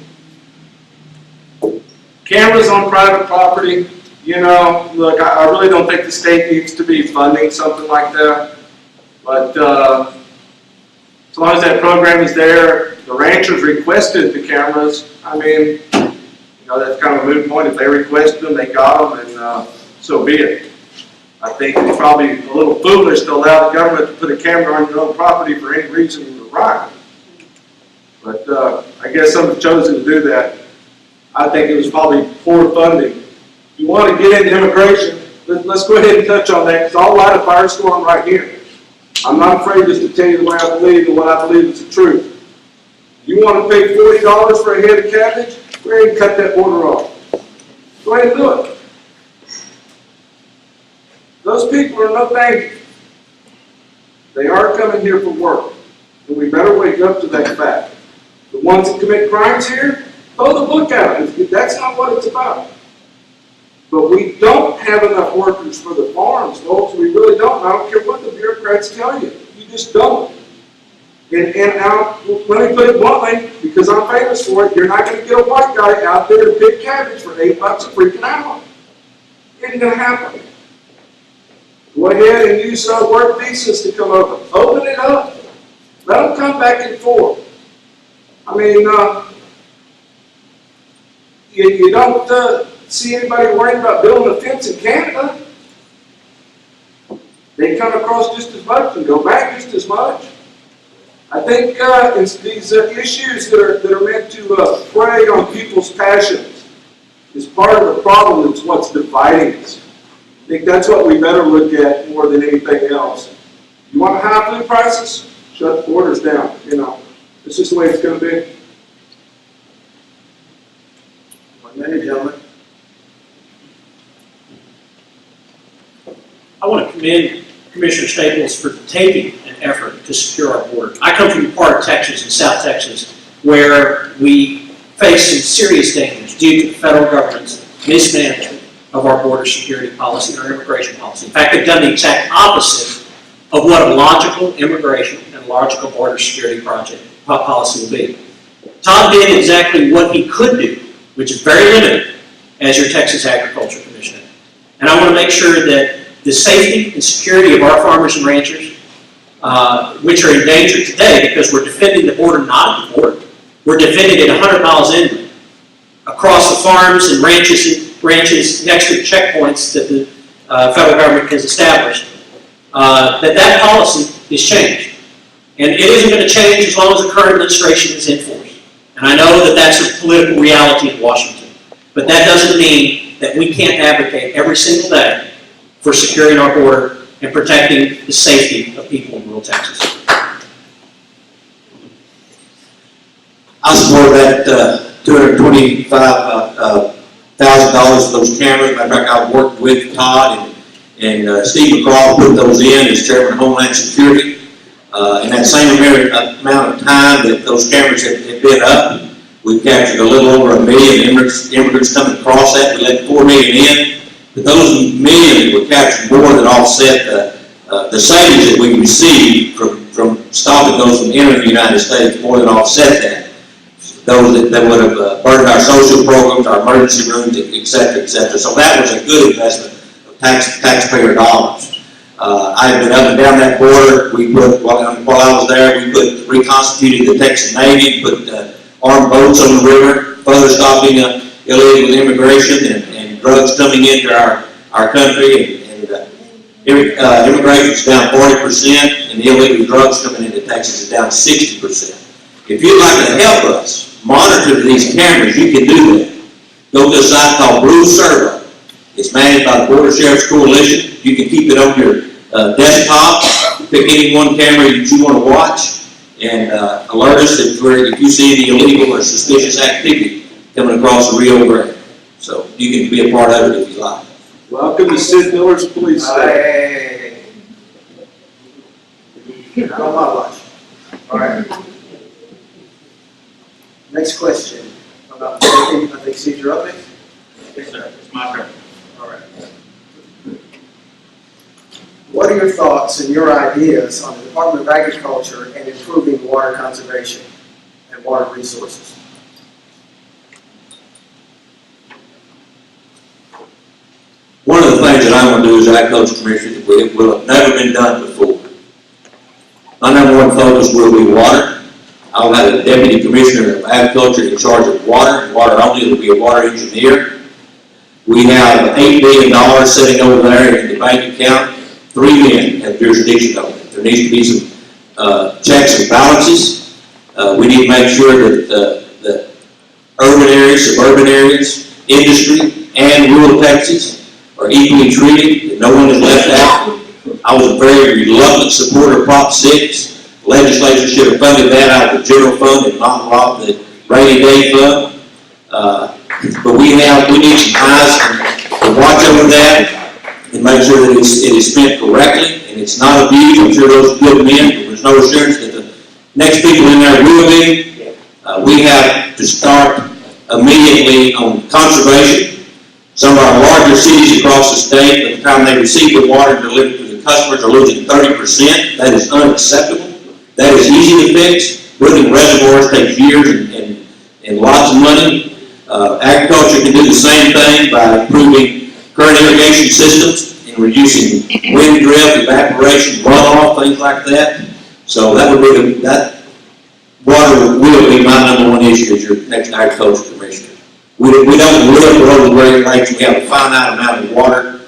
then. Cameras on private property, you know, look, I really don't think the state needs to be funding something like that. But as long as that program is there, the ranchers requested the cameras. I mean, you know, that's kind of a moot point. If they requested them, they got them, and so be it. I think it's probably a little foolish to allow the government to put a camera on your own property for any reason to right. But I guess some have chosen to do that. I think it was probably poor funding. If you want to get into immigration, let's go ahead and touch on that, because I'll light a firestorm right here. I'm not afraid just to tell you the way I believe and what I believe is the truth. You want to pay $40 for a head of cabbage? Go ahead and cut that border off. Go ahead and do it. Those people are no danger. They are coming here for work, and we better wake up to that fact. The ones that commit crimes here, Pull the book out. That's not what it's about. But we don't have enough workers for the farms, folks. We really don't. I don't care what the bureaucrats tell you. You just don't. And now, let me put it bluntly, because I'm famous for it, you're not going to get a white guy out there to pick cabbage for $8 a freaking hour. It ain't going to happen. Go ahead and use work visas to come over. Open it up. Let them come back and forth. I mean, you don't see anybody worrying about building a fence in Canada. They come across just as much and go back just as much. I think it's these issues that are meant to prey on people's passions is part of the problem. It's what's dividing us. I think that's what we better look at more than anything else. You want high food prices? Shut the borders down. You know, it's just the way it's going to be. 1 minute, gentlemen. I want to commend Commissioner Staples for taking an effort to secure our border. I come from a part of Texas, in South Texas, where we face some serious dangers due to the federal government's mismanagement of our border security policy and our immigration policy. In fact, they've done the exact opposite of what a logical immigration and logical border security policy will be. Todd did exactly what he could do, which is very limited, as your Texas Agriculture Commissioner. And I want to make sure that the safety and security of our farmers and ranchers, which are in danger today because we're defending the border, not the border. We're defending it 100 miles inland, across the farms and ranches next to the checkpoints that the federal government has established, that policy is changed. And it isn't going to change as long as the current administration is in force. And I know that that's a political reality in Washington. But that doesn't mean that we can't advocate every single day for securing our border and protecting the safety of people in rural Texas. I support that $225,000 for those cameras. Matter of fact, I've worked with Todd and Steve McCraw put those in as Chairman of Homeland Security. In that same amount of time that those cameras have been up, we've captured a little over 1 million immigrants coming across that. We let 4 million in. But those million were captured more than offset the savings that we received from stopping those from entering the United States, more than offset that. Those that would have burdened our social programs, our emergency rooms, et cetera, et cetera. So that was a good investment of taxpayer dollars. I've been up and down that border. We put, while I was there, we reconstituted the Texas Navy, put armed boats on the river, further stopping illegal immigration and drugs coming into our country. Immigration is down 40%, and the illegal drugs coming into Texas is down 60%. If you'd like to help us monitor these cameras, you can do that. Go to a site called Blue Servo. It's managed by the Border Sheriff's Coalition. You can keep it on your desktop, pick any one camera that you want to watch, and alert us if you see any illegal or suspicious activity coming across the Rio Grande. So you can be a part of it if you like. Welcome to Sid Miller's Police Station. Hey. Not on my watch. All right. Next question. I think Steve, you're up next. Yes, sir. It's my turn. All right. What are your thoughts and your ideas on the Department of Agriculture and improving water conservation and water resources? One of the things that I want to do as Agriculture Commissioner that will have never been done before. My number one focus will be water. I'll have a Deputy Commissioner of Agriculture in charge of water only. It'll be a water engineer. We have $8 billion sitting over there in the bank account. 3 men have jurisdiction over it. There needs to be some checks and balances. We need to make sure that the urban areas, suburban areas, industry, and rural Texas are equally treated, that no one is left out. I was a very reluctant supporter of Prop 6. The legislature should have funded that out of the general fund and not off the rainy day fund. But we need some eyes to watch over that and make sure that it is spent correctly and it's not abused. I'm sure those are good men, but there's no assurance that the next people in there will be. We have to start immediately on conservation. Some of our larger cities across the state, by the time they receive the water and deliver it to the customers, are losing 30%. That is unacceptable. That is easy to fix. Building reservoirs takes years and lots of money. Agriculture can do the same thing by improving current irrigation systems and reducing wind drift, evaporation, runoff, things like that. So that would be that water will be my number one issue as your next agriculture commissioner. We don't live below the Great Lakes. We have a finite amount of water.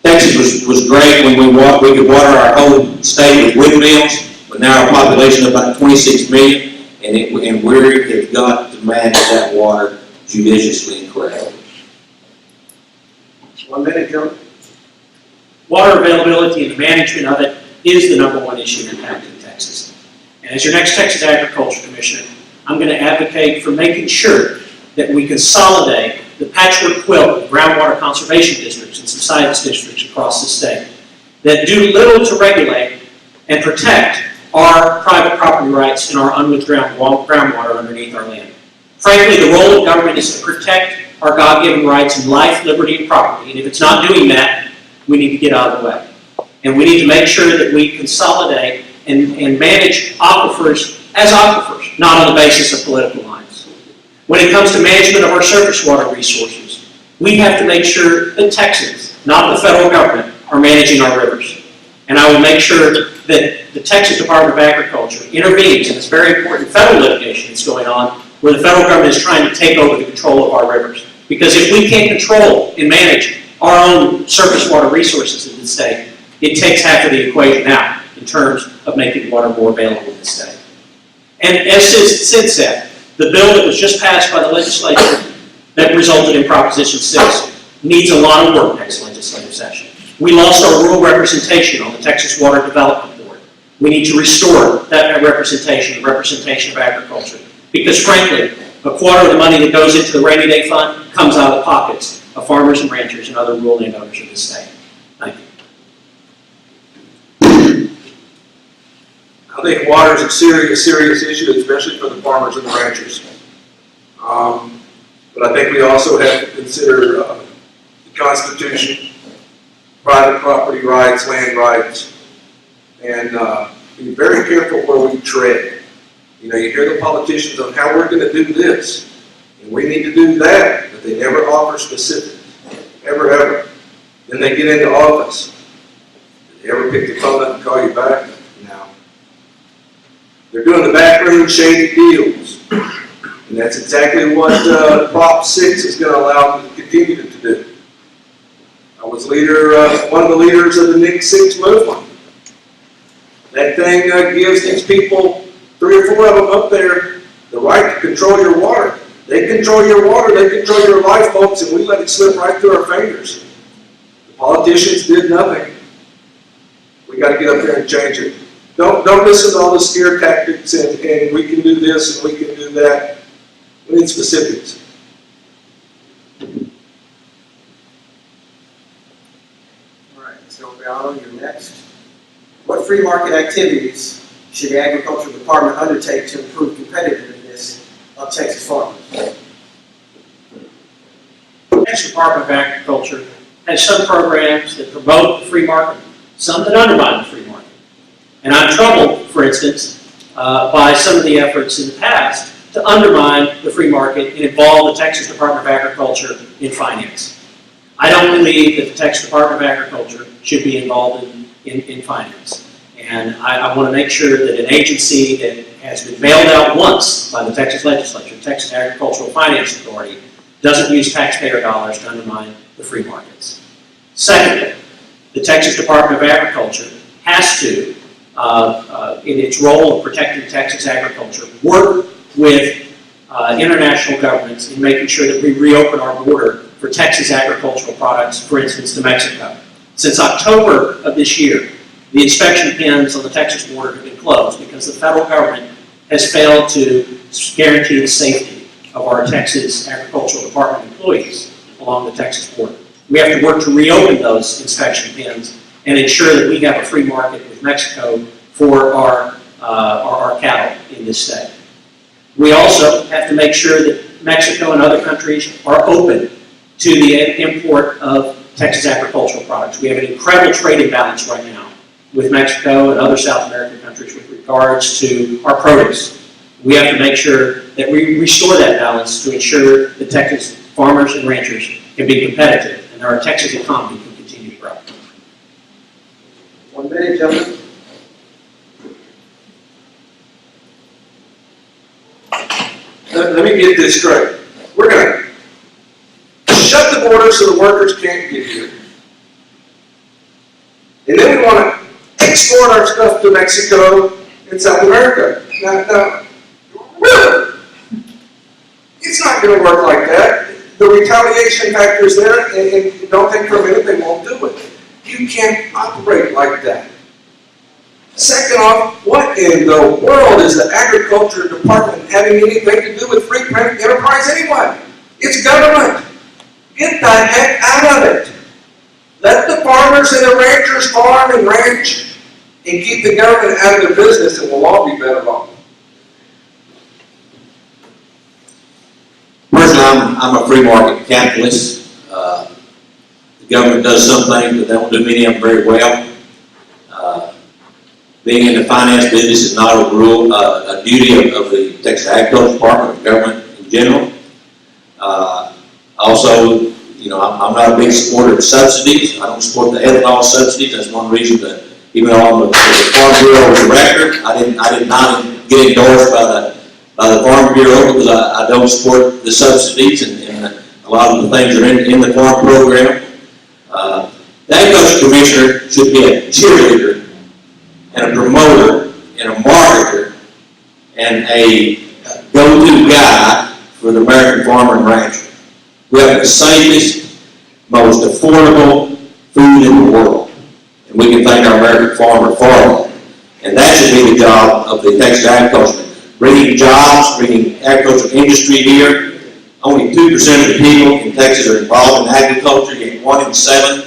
Texas was great when we could water our whole state with windmills, but now our population is about 26 million, and we have got to manage that water judiciously and correctly. 1 minute, Joe. Water availability and the management of it is the number one issue impacting Texas. And as your next Texas Agriculture Commissioner, I'm going to advocate for making sure that we consolidate the patchwork quilt of groundwater conservation districts and some science districts across the state that do little to regulate and protect our private property rights and our unwithdrawn groundwater underneath our land. Frankly, the role of government is to protect our God-given rights in life, liberty, and property. And if it's not doing that, we need to get out of the way. And we need to make sure that we consolidate and manage aquifers as aquifers, not on the basis of political lines. When it comes to management of our surface water resources, we have to make sure that Texans, not the federal government, are managing our rivers. And I will make sure that the Texas Department of Agriculture intervenes in this very important federal litigation that's going on where the federal government is trying to take over the control of our rivers. Because if we can't control and manage our own surface water resources in the state, it takes half of the equation out in terms of making water more available in the state. And as Sid said, the bill that was just passed by the legislature that resulted in Proposition 6 needs a lot of work next legislative session. We lost our rural representation on the Texas Water Development Board. We need to restore that representation of agriculture. Because frankly, a quarter of the money that goes into the rainy day fund comes out of the pockets of farmers and ranchers and other rural landowners in the state. Thank you. I think water is a serious issue, especially for the farmers and the ranchers. But I think we also have to consider the Constitution, private property rights, land rights, and be very careful where we tread. You know, you hear the politicians on how we're going to do this, and we need to do that, but they never offer specifics, ever. Then they get into office. Did they ever pick the phone up and call you back? No. They're doing the backroom shady deals, and that's exactly what Prop 6 is going to allow them to continue to do. I was one of the leaders of the Nick 6 movement. That thing gives these people, 3 or 4 of them up there, the right to control your water. They control your water, they control your life, folks, and we let it slip right through our fingers. The politicians did nothing. We got to get up there and change it. Don't listen to all the scare tactics and we can do this and we can do that. We need specifics. All right, so Pearlan, you're next. What free market activities should the Agricultural Department undertake to improve competitiveness of Texas farmers? The Texas Department of Agriculture has some programs that promote the free market, some that undermine the free market. And I'm troubled, for instance, by some of the efforts in the past to undermine the free market and involve the Texas Department of Agriculture in finance. I don't believe that the Texas Department of Agriculture should be involved in finance. And I want to make sure that an agency that has been bailed out once by the Texas legislature, the Texas Agricultural Finance Authority, doesn't use taxpayer dollars to undermine the free markets. Secondly, the Texas Department of Agriculture has to, in its role of protecting Texas agriculture, work with international governments in making sure that we reopen our border for Texas agricultural products, for instance, to Mexico. Since October of this year, the inspection pens on the Texas border have been closed because the federal government has failed to guarantee the safety of our Texas Agricultural Department employees along the Texas border. We have to work to reopen those inspection pens and ensure that we have a free market with Mexico for our cattle in this state. We also have to make sure that Mexico and other countries are open to the import of Texas agricultural products. We have an incredible trade imbalance right now with Mexico and other South American countries with regards to our produce. We have to make sure that we restore that balance to ensure that Texas farmers and ranchers can be competitive and our Texas economy can continue to grow. 1 minute, gentlemen. Let me get this straight. We're going to shut the border so the workers can't get here. And then we want to export our stuff to Mexico and South America. Now, really? It's not going to work like that. The retaliation factor is there, and don't think for a minute they won't do it. You can't operate like that. Second off, what in the world is the Agriculture Department having anything to do with free enterprise anyway? It's government. Get the heck out of it. Let the farmers and the ranchers farm and ranch and keep the government out of their business, and we'll all be better off. Personally, I'm a free market capitalist. The government does some things, but they don't do many of them very well. Being in the finance business is not a duty of the Texas Agriculture Department, or government in general. Also, you know, I'm not a big supporter of subsidies. I don't support the ethanol subsidies. That's one reason that, even though I'm a Farm Bureau director, I did not get endorsed by the Farm Bureau because I don't support the subsidies and a lot of the things that are in the farm program. The Agriculture Commissioner should be a cheerleader and a promoter and a marketer and a go-to guy for the American farmer and rancher. We have the safest, most affordable food in the world. And we can thank our American farmer for that. And that should be the job of the Texas Agriculture. Bringing jobs, bringing agricultural industry here. Only 2% of the people in Texas are involved in agriculture, yet 1 in 7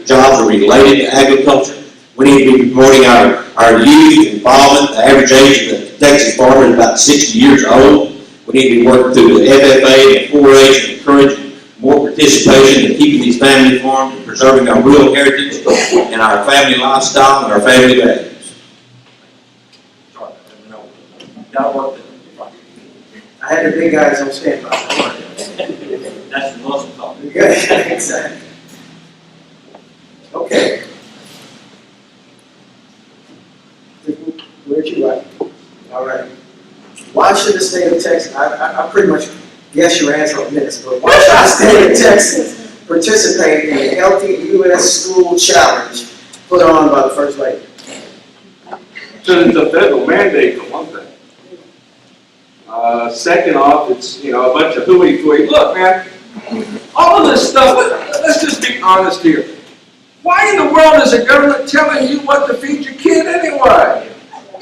jobs are related to agriculture. We need to be promoting our youth involvement. The average age of the Texas farmer is about 60 years old. We need to be working through the FFA and 4-H and encouraging more participation in keeping these family farms and preserving our rural heritage and our family lifestyle and our family values. Sorry, gotta work that. I had the big guys on standby. That's the muscle talk. Okay, exactly. Okay. Where'd you write? All right. Why should the state of Texas, I pretty much guess your answer in minutes, but why should the state of Texas participate in the Healthy U.S. School Challenge put on by the First Lady? So it's a federal mandate for one thing. Second off, it's, you know, a bunch of hooey-fooey. Look, man, all of this stuff, let's just be honest here. Why in the world is the government telling you what to feed your kid anyway?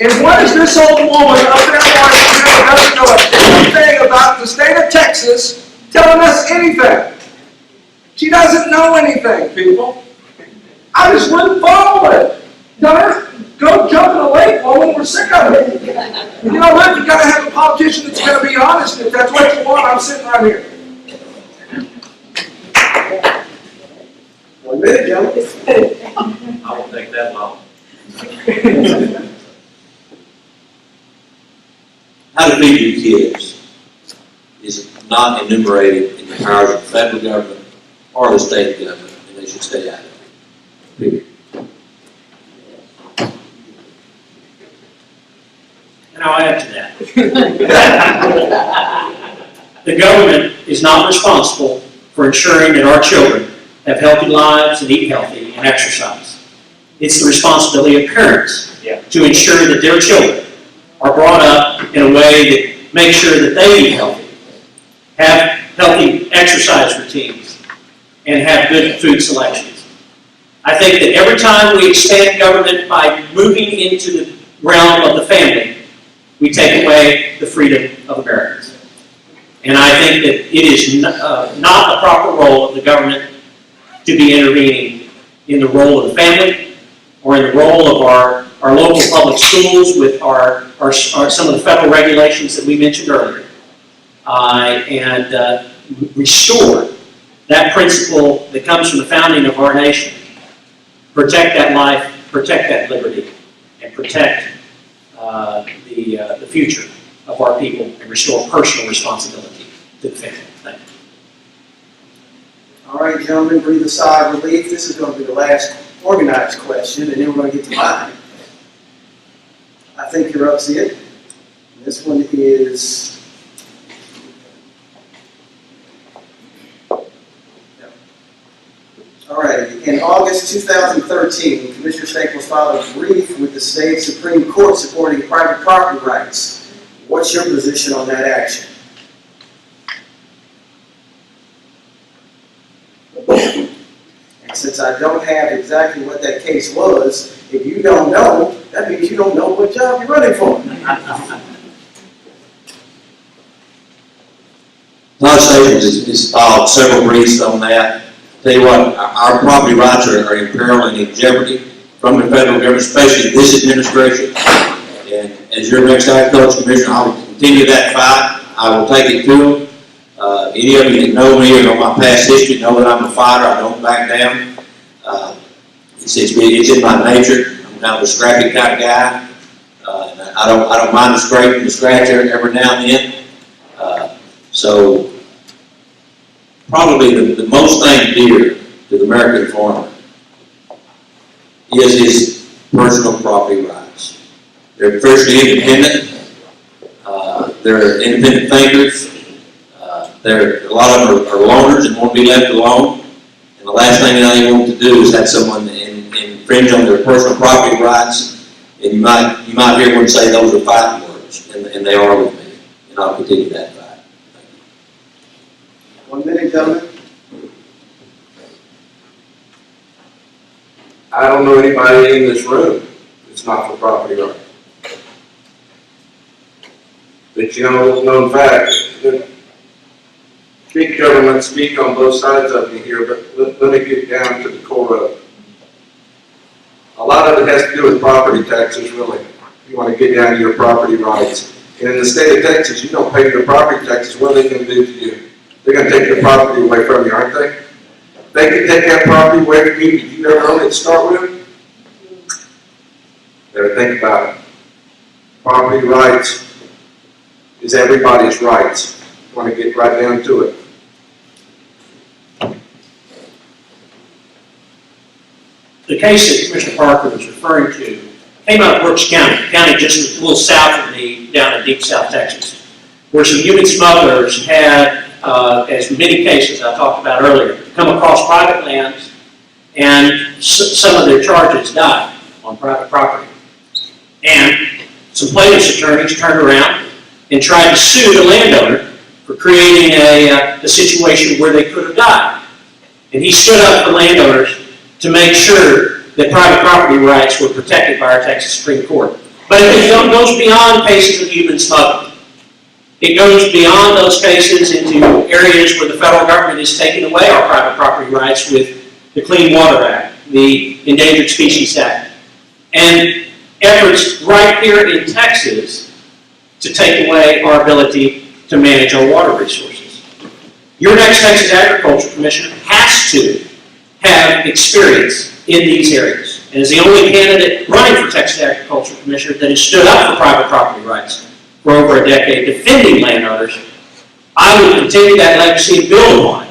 And what is this old woman up there in Washington who doesn't know a damn thing about the state of Texas telling us anything? She doesn't know anything, people. I just wouldn't follow it. Tell her, go jump in the lake, woman, we're sick of it. You know what, you gotta have a politician that's gonna be honest. If that's what you want, I'm sitting right here. 1 minute, gentlemen. I won't take that long. How to feed your kids is not enumerated in the powers of the federal government or the state government, and they should stay out of it. Period. And I'll add to that. The government is not responsible for ensuring that our children have healthy lives and eat healthy and exercise. It's the responsibility of parents to ensure that their children are brought up in a way that makes sure that they eat healthy, have healthy exercise routines, and have good food selections. I think that every time we expand government by moving into the realm of the family, we take away the freedom of Americans. And I think that it is not the proper role of the government to be intervening in the role of the family or in the role of our local public schools with some of the federal regulations that we mentioned earlier. and restore that principle that comes from the founding of our nation. Protect that life, protect that liberty, and protect the future of our people, and restore personal responsibility to the family. Thank you. All right, gentlemen, breathe a sigh of relief. This is going to be the last organized question, and then we're going to get to mine. I think you're up to it. This one is... All right, in August 2013, Commissioner Staples filed a brief with the state Supreme Court supporting private property rights. What's your position on that action? And since I don't have exactly what that case was, if you don't know, that means you don't know what job you're running for. Todd Staples has filed several briefs on that. Tell you what, our property rights are in peril and in jeopardy from the federal government, especially this administration. And as your next agriculture commissioner, I will continue that fight. I will take it to them. Any of you that know me or know my past history know that I'm a fighter. I don't back down. It's in my nature. I'm kind of a scrappy kind of guy. I don't mind the scrape and the scratch every now and then. So probably the most thing dear to the American farmer is his personal property rights. They're fiercely independent. They're independent thinkers. A lot of them are loners and want to be left alone. And the last thing that they want to do is have someone infringe on their personal property rights. And you might hear one say those are fighting words, and they are with me. And I'll continue that fight. 1 minute, gentlemen. I don't know anybody in this room that's not for property rights. But you know, it's known fact that big government speak on both sides of me here, but let me get down to the core of it. A lot of it has to do with property taxes, really. You want to get down to your property rights. And in the state of Texas, you don't pay your property taxes, what are they going to do to you? They're going to take your property away from you, aren't they? They can take that property away from you. Did you never own it to start with? Better think about it. Property rights is everybody's rights. You want to get right down to it. The case that Commissioner Parker was referring to came out of Brooks County, just a little south of me, down in deep South Texas, where some human smugglers had, as many cases I talked about earlier, come across private lands, and some of their charges died on private property. And some plaintiff's attorneys turned around and tried to sue the landowner for creating a situation where they could have died. And he stood up for landowners to make sure that private property rights were protected by our Texas Supreme Court. But it goes beyond cases of human smuggling. It goes beyond those cases into areas where the federal government is taking away our private property rights with the Clean Water Act, the Endangered Species Act, and efforts right here in Texas to take away our ability to manage our water resources. Your next Texas Agriculture Commissioner has to have experience in these areas, and is the only candidate running for Texas Agriculture Commissioner that has stood up for private property rights for over a decade, defending landowners. I will continue that legacy and build upon it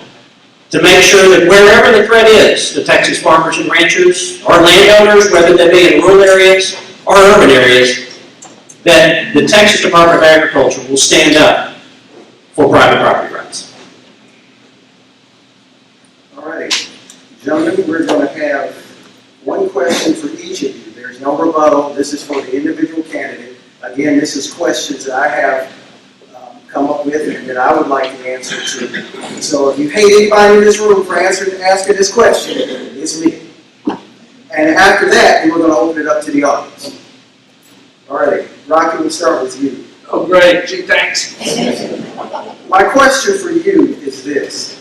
to make sure that wherever the threat is, the Texas farmers and ranchers, or landowners, whether they be in rural areas or urban areas, that the Texas Department of Agriculture will stand up for private property rights. All right. Gentlemen, we're going to have one question for each of you. There's no rebuttal. This is for the individual candidate. Again, this is questions that I have come up with and that I would like the answer to. So if you hate anybody in this room for asking this question, it's me. And after that, we're going to open it up to the audience. All right. Rocky, we'll start with you. Oh, great. Gee, thanks. My question for you is this.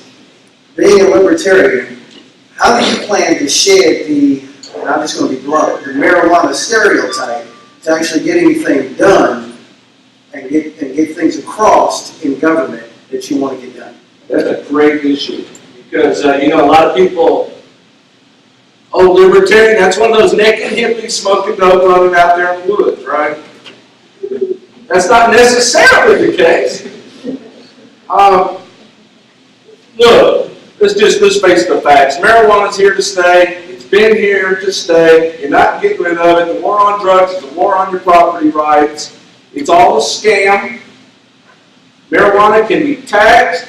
Being a libertarian, how do you plan to shed the, and I'm just going to be blunt, the marijuana stereotype to actually get anything done and get things across in government that you want to get done? That's a great issue, because, a lot of people, libertarian, that's one of those naked hippies smoking dope running out there in the woods, right? That's not necessarily the case. Look, let's face the facts. Marijuana's here to stay. It's been here to stay. You're not getting rid of it. The war on drugs is a war on your property rights. It's all a scam. Marijuana can be taxed.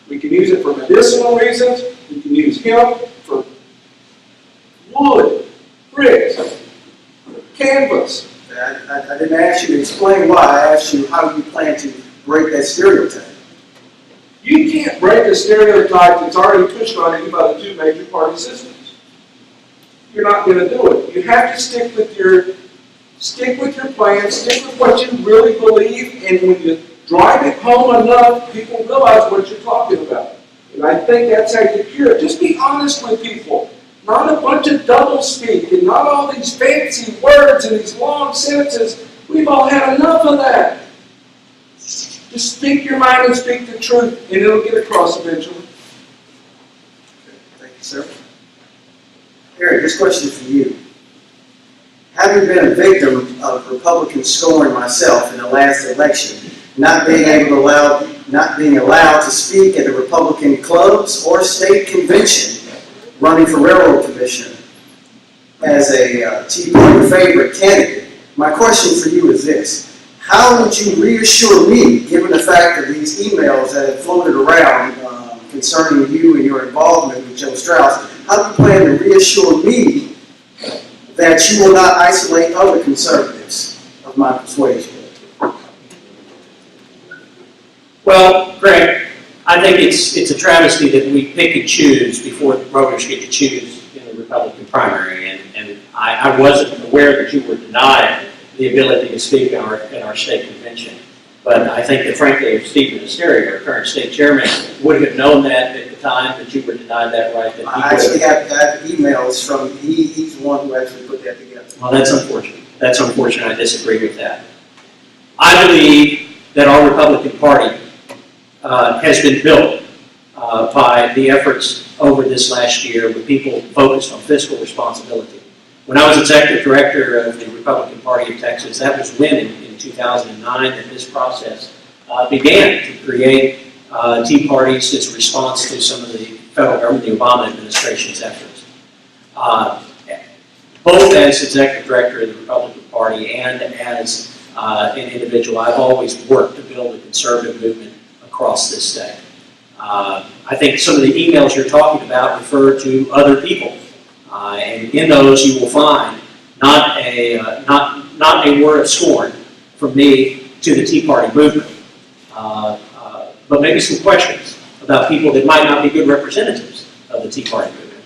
We can use it for medicinal reasons. We can use hemp for wood, bricks, canvas. I didn't ask you to explain why. I asked you how you plan to break that stereotype. You can't break a stereotype that's already pushed on you by the two major party systems. You're not going to do it. You have to stick with your plan, stick with what you really believe, and when you drive it home enough, people realize what you're talking about. And I think that's how you cure it. Just be honest with people. Not a bunch of doublespeak and not all these fancy words and these long sentences. We've all had enough of that. Just speak your mind and speak the truth, and it'll get across eventually. Thank you, sir. Eric, this question is for you. Having been a victim of Republican scorn myself in the last election, not being allowed to speak at the Republican clubs or state convention, running for railroad commissioner as a Tea Party favorite candidate, my question for you is this. How would you reassure me, given the fact of these emails that have floated around concerning you and your involvement with Joe Strauss, how do you plan to reassure me that you will not isolate other conservatives of my persuasion? Well, Greg, I think it's a travesty that we pick and choose before the voters get to choose in the Republican primary, and I wasn't aware that you were denied the ability to speak in our state convention. But I think that, frankly, if Stephen Asteri, our current state chairman, would have known that at the time that you were denied that right, that he I actually have emails from, he's the one who actually put that together. Well, that's unfortunate. That's unfortunate. I disagree with that. I believe that our Republican Party has been built by the efforts over this last year with people focused on fiscal responsibility. When I was executive director of the Republican Party of Texas, that was when, in 2009, that this process began to create Tea Parties as a response to some of the federal government, the Obama administration's efforts. Both as executive director of the Republican Party and as an individual, I've always worked to build a conservative movement across this state. I think some of the emails you're talking about refer to other people. And in those you will find not a word of scorn from me to the Tea Party movement, but maybe some questions about people that might not be good representatives of the Tea Party movement.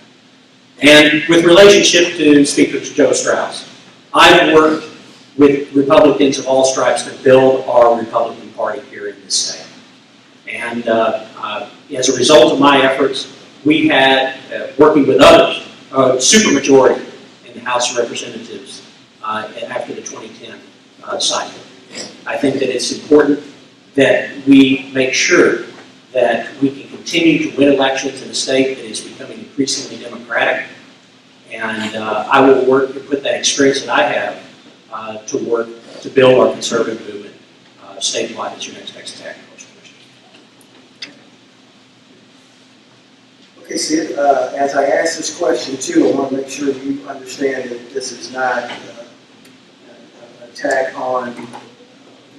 And with relationship to Speaker Joe Strauss, I've worked with Republicans of all stripes to build our Republican Party here in this state. And as a result of my efforts, we had, working with others, a supermajority in the House of Representatives after the 2010 cycle. I think that it's important that we make sure that we can continue to win elections in a state that is becoming increasingly democratic. And I will work to put that experience that I have to work to build our conservative movement statewide as your next Texas Agriculture Commissioner. Okay, Sid, as I ask this question too, I want to make sure you understand that this is not an attack on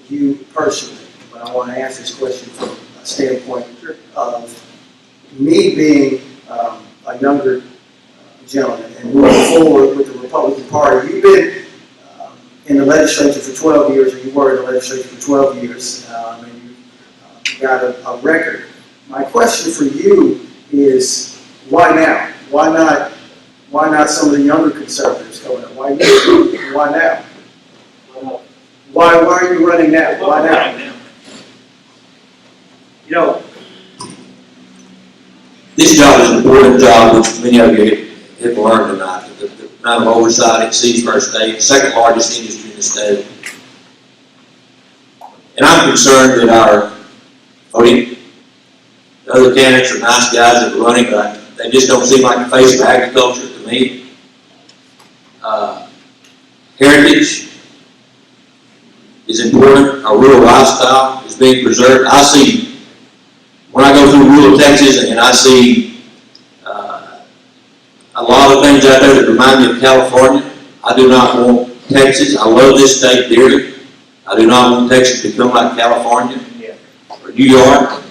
you personally, but I want to ask this question from a standpoint of me being a younger gentleman and moving forward with the Republican Party. You've been in the legislature for 12 years, or you were in the legislature for 12 years, and you got a record. My question for you is, why now? Why not some of the younger conservatives coming up? Why you? Why now? Why are you running now? Why now? You know, This job is an important job, which many of you have learned tonight. The amount of oversight it sees for our state, the second largest industry in the state. And I'm concerned that our, the other candidates are nice guys that are running, but they just don't seem like the face of agriculture to me. Heritage is important. Our rural lifestyle is being preserved. I see, when I go through rural Texas and I see a lot of things out there that remind me of California, I do not want Texas. I love this state dearly. I do not want Texas to become like California or New York.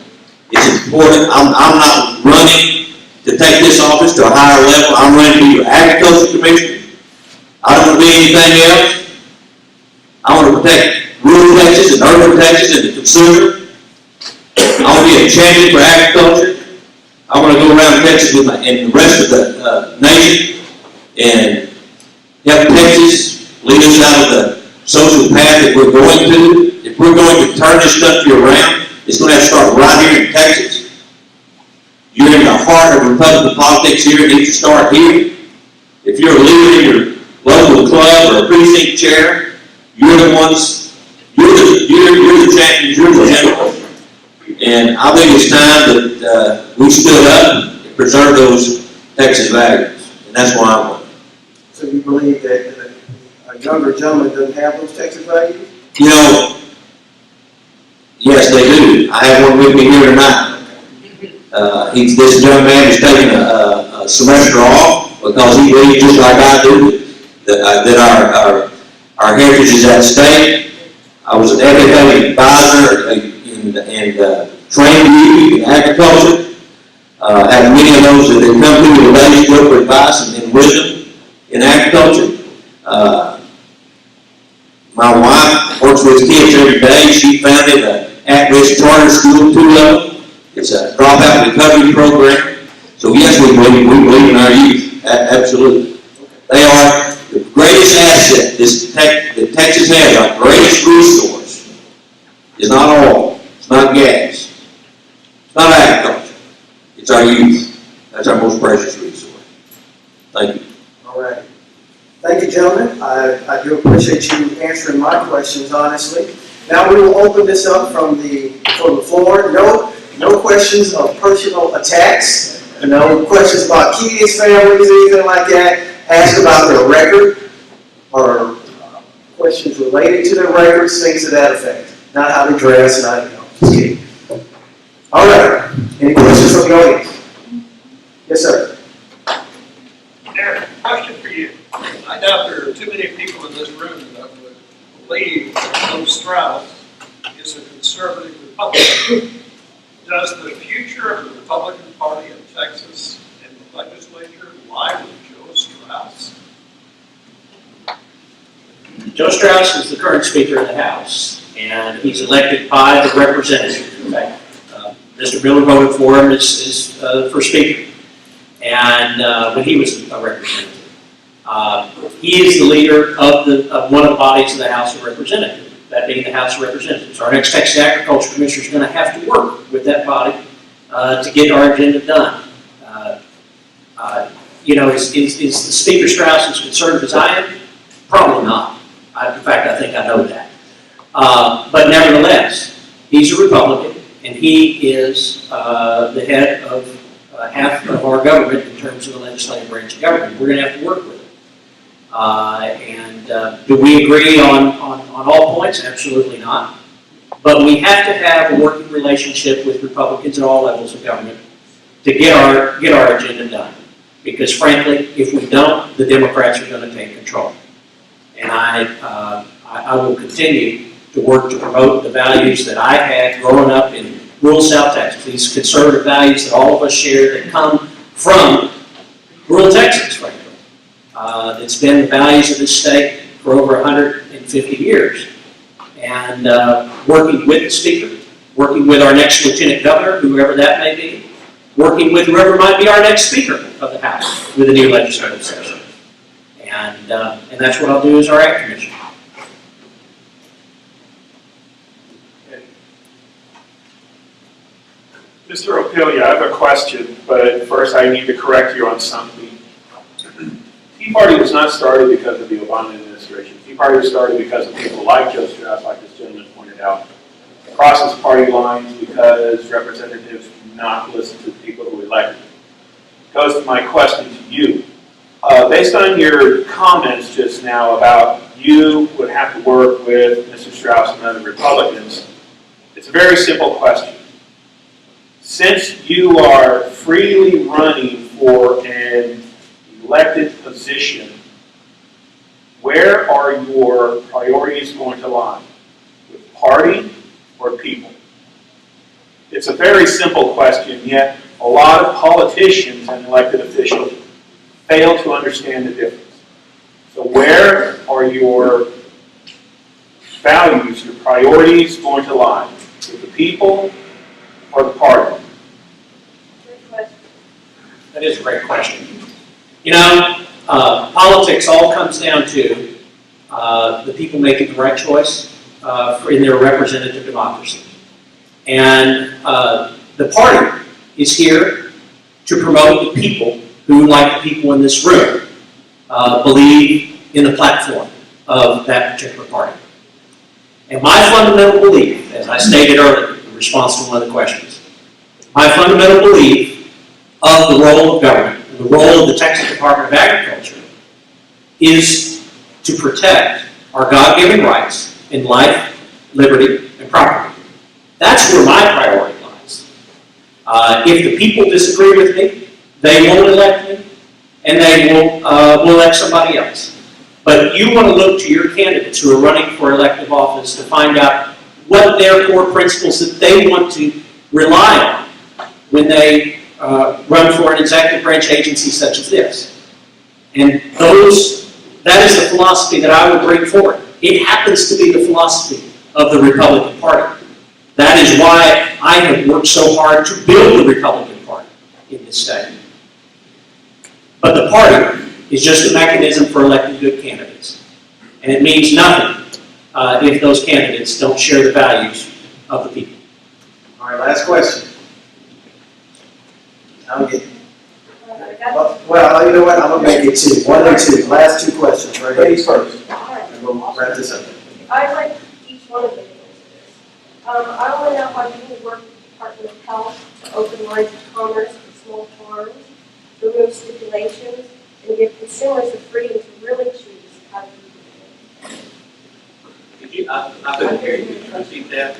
It's important. I'm not running to take this office to a higher level. I'm running to be your agriculture commissioner. I don't want to be anything else. I want to protect rural Texas and urban Texas and the consumer. I want to be a champion for agriculture. I want to go around Texas with and the rest of the nation and help Texas lead us out of the social path that we're going to. If we're going to turn this country around, it's going to have to start right here in Texas. You're in the heart of Republican politics here. It needs to start here. If you're a leader in your local club or a precinct chair, you're the ones, you're the champions, you're the generals. And I think it's time that we stood up and preserve those Texas values. And that's why I'm running. So you believe that a younger gentleman doesn't have those Texas values? You know, yes, they do. I have one with me here tonight. This young man is taking a semester off because he believes, just like I do, that our heritage is at stake. I was an FFA advisor and trained youth in agriculture. Have many of those that have come through the ladies look for advice and wisdom in agriculture. My wife works with kids every day. She founded an at-risk charter school, 2 level. It's a dropout recovery program. So yes, we believe in our youth. Absolutely. They are the greatest asset that Texas has. Our greatest resource is not oil. It's not gas. It's not agriculture. It's our youth. That's our most precious resource. Thank you. All right. Thank you, gentlemen. I do appreciate you answering my questions honestly. Now we will open this up from the floor. No questions of personal attacks. No questions about kids, families, anything like that. Ask about their record or questions related to their records, things to that effect. Not how to dress, not, just kidding. All right. Any questions from the audience? Yes, sir. Derek, question for you. I doubt there are too many people in this room that would believe that Strauss is a conservative Republican. Does the future of the Republican Party in Texas and the legislature lie with Joe Strauss? Joe Strauss is the current Speaker of the House, and he's elected by the representatives. In fact, Mr. Miller voted for him as for Speaker, and when he was a representative. He is the leader of one of the bodies of the House of Representatives, that being the House of Representatives. Our next Texas Agriculture Commissioner is going to have to work with that body to get our agenda done. Is the Speaker Strauss as conservative as I am? Probably not. In fact, I think I know that. But nevertheless, he's a Republican, and he is the head of half of our government in terms of the legislative branch of government. We're going to have to work with him. Do we agree on all points? Absolutely not. But we have to have a working relationship with Republicans at all levels of government to get our agenda done. Because frankly, if we don't, the Democrats are going to take control. And I will continue to work to promote the values that I had growing up in rural South Texas, these conservative values that all of us share that come from rural Texas, frankly. It's been the values of this state for over 150 years. And working with the Speaker, working with our next Lieutenant Governor, whoever that may be, working with whoever might be our next Speaker of the House with a new legislative session. And that's what I'll do as our Ag Commissioner. Mr. O'Pilly, I have a question, but first I need to correct you on something. Tea Party was not started because of the Obama administration. Tea Party was started because of people like Joe Strauss, like this gentleman pointed out, crosses party lines because representatives do not listen to the people who elected them. Goes to my question to you. Based on your comments just now about you would have to work with Mr. Strauss and other Republicans, it's a very simple question. Since you are freely running for an elected position, where are your priorities going to lie? With party or people? It's a very simple question, yet a lot of politicians and elected officials fail to understand the difference. So where are your values, your priorities going to lie? With the people or the party? That is a great question. You know, politics all comes down to the people making the right choice in their representative democracy. And the party is here to promote the people who, like the people in this room, believe in the platform of that particular party. And my fundamental belief, as I stated earlier in response to one of the questions, my fundamental belief of the role of government, and the role of the Texas Department of Agriculture, is to protect our God-given rights in life, liberty, and property. That's where my priority lies. If the people disagree with me, they won't elect me, and they will elect somebody else. But you want to look to your candidates who are running for elective office to find out what their core principles that they want to rely on when they run for an executive branch agency such as this. And that is the philosophy that I would bring forward. It happens to be the philosophy of the Republican Party. That is why I have worked so hard to build the Republican Party in this state. But the party is just a mechanism for electing good candidates. And it means nothing if those candidates don't share the values of the people. All right, last question. Well, you know what? I'm going to make it two. One and two. Last two questions. Right? Ladies first. And we'll wrap this up. I'd like each one of you to answer this. I want to know how you will work with the Department of Health to open lines of commerce for small farms, remove stipulations, and give consumers the freedom to really choose how to do business. Could you, I couldn't hear you. Could you repeat that,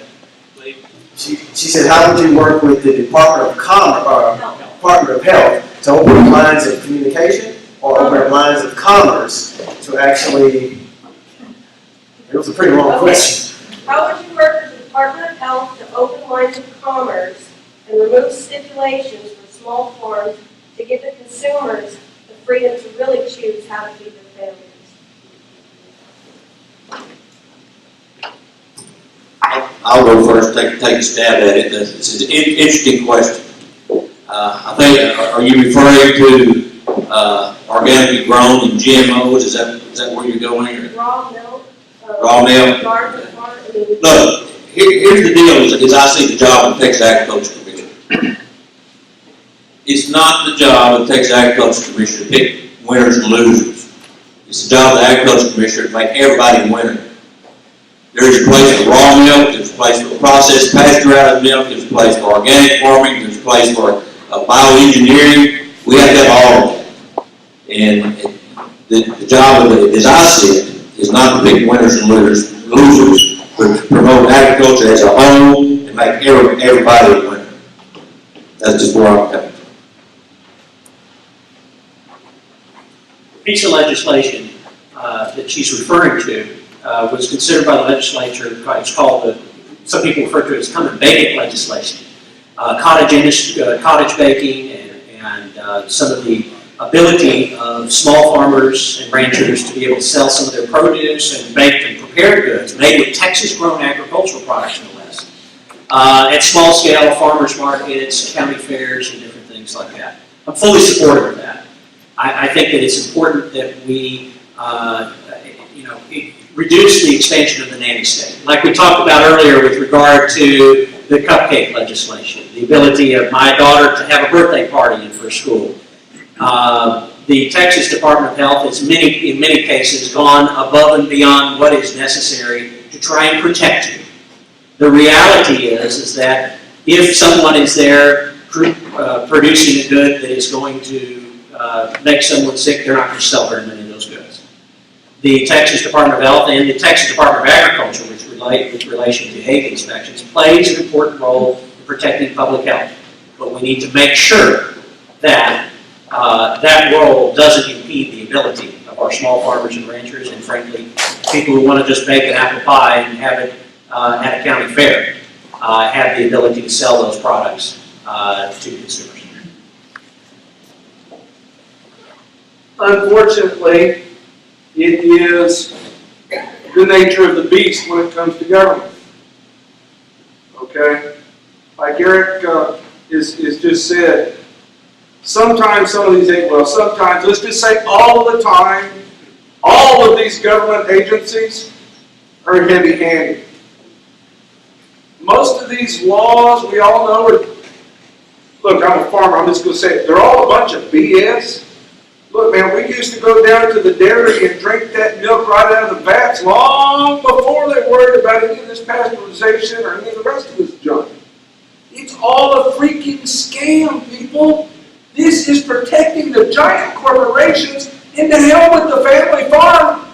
please? She said, how would you work with the Department of Commerce, Department of Health to open lines of communication or open lines of commerce to actually, it was a pretty long question. How would you work with the Department of Health to open lines of commerce and remove stipulations for small farms to give the consumers the freedom to really choose how to feed their families? I'll go first, take a stab at it. It's an interesting question. I think, are you referring to organically grown and GMOs? Is that where you're going? Or? Raw milk. Raw milk? Look, here's the deal as I see the job of the Texas Agriculture Commission. It's not the job of the Texas Agriculture Commission to pick winners and losers. It's the job of the Agriculture Commission to make everybody a winner. There's a place for raw milk, there's a place for processed pasteurized milk, there's a place for organic farming, there's a place for bioengineering. We have to have all of that. And the job of it, as I see it, is not to pick winners and losers, but to promote agriculture as a whole and make everybody a winner. That's just where I'm coming from. The piece of legislation that she's referring to was considered by the legislature. It's called, some people refer to it as come and bake it legislation. Cottage baking and some of the ability of small farmers and ranchers to be able to sell some of their produce and baked and prepared goods made with Texas-grown agricultural products, no less. At small scale, farmers markets, county fairs, and different things like that. I'm fully supportive of that. I think that it's important that we reduce the expansion of the nanny state. Like we talked about earlier with regard to the cupcake legislation, the ability of my daughter to have a birthday party in her school. The Texas Department of Health has in many cases gone above and beyond what is necessary to try and protect you. The reality is that if someone is there producing a good that is going to make someone sick, they're not going to sell very many of those goods. The Texas Department of Health and the Texas Department of Agriculture, which relate with relation to hate inspections, plays an important role in protecting public health. But we need to make sure that that role doesn't impede the ability of our small farmers and ranchers, and frankly, people who want to just bake an apple pie and have it at a county fair, have the ability to sell those products to consumers. Unfortunately, it is the nature of the beast when it comes to government. Okay? Like Eric is just said, sometimes some of these, well, sometimes, let's just say all the time, all of these government agencies are heavy-handed. Most of these laws, we all know, are, look, I'm a farmer, I'm just going to say it, they're all a bunch of BS. Look, man, we used to go down to the dairy and drink that milk right out of the vats long before they worried about any of this pasteurization or any of the rest of this junk. It's all a freaking scam, people. This is protecting the giant corporations, and to hell with the family farm.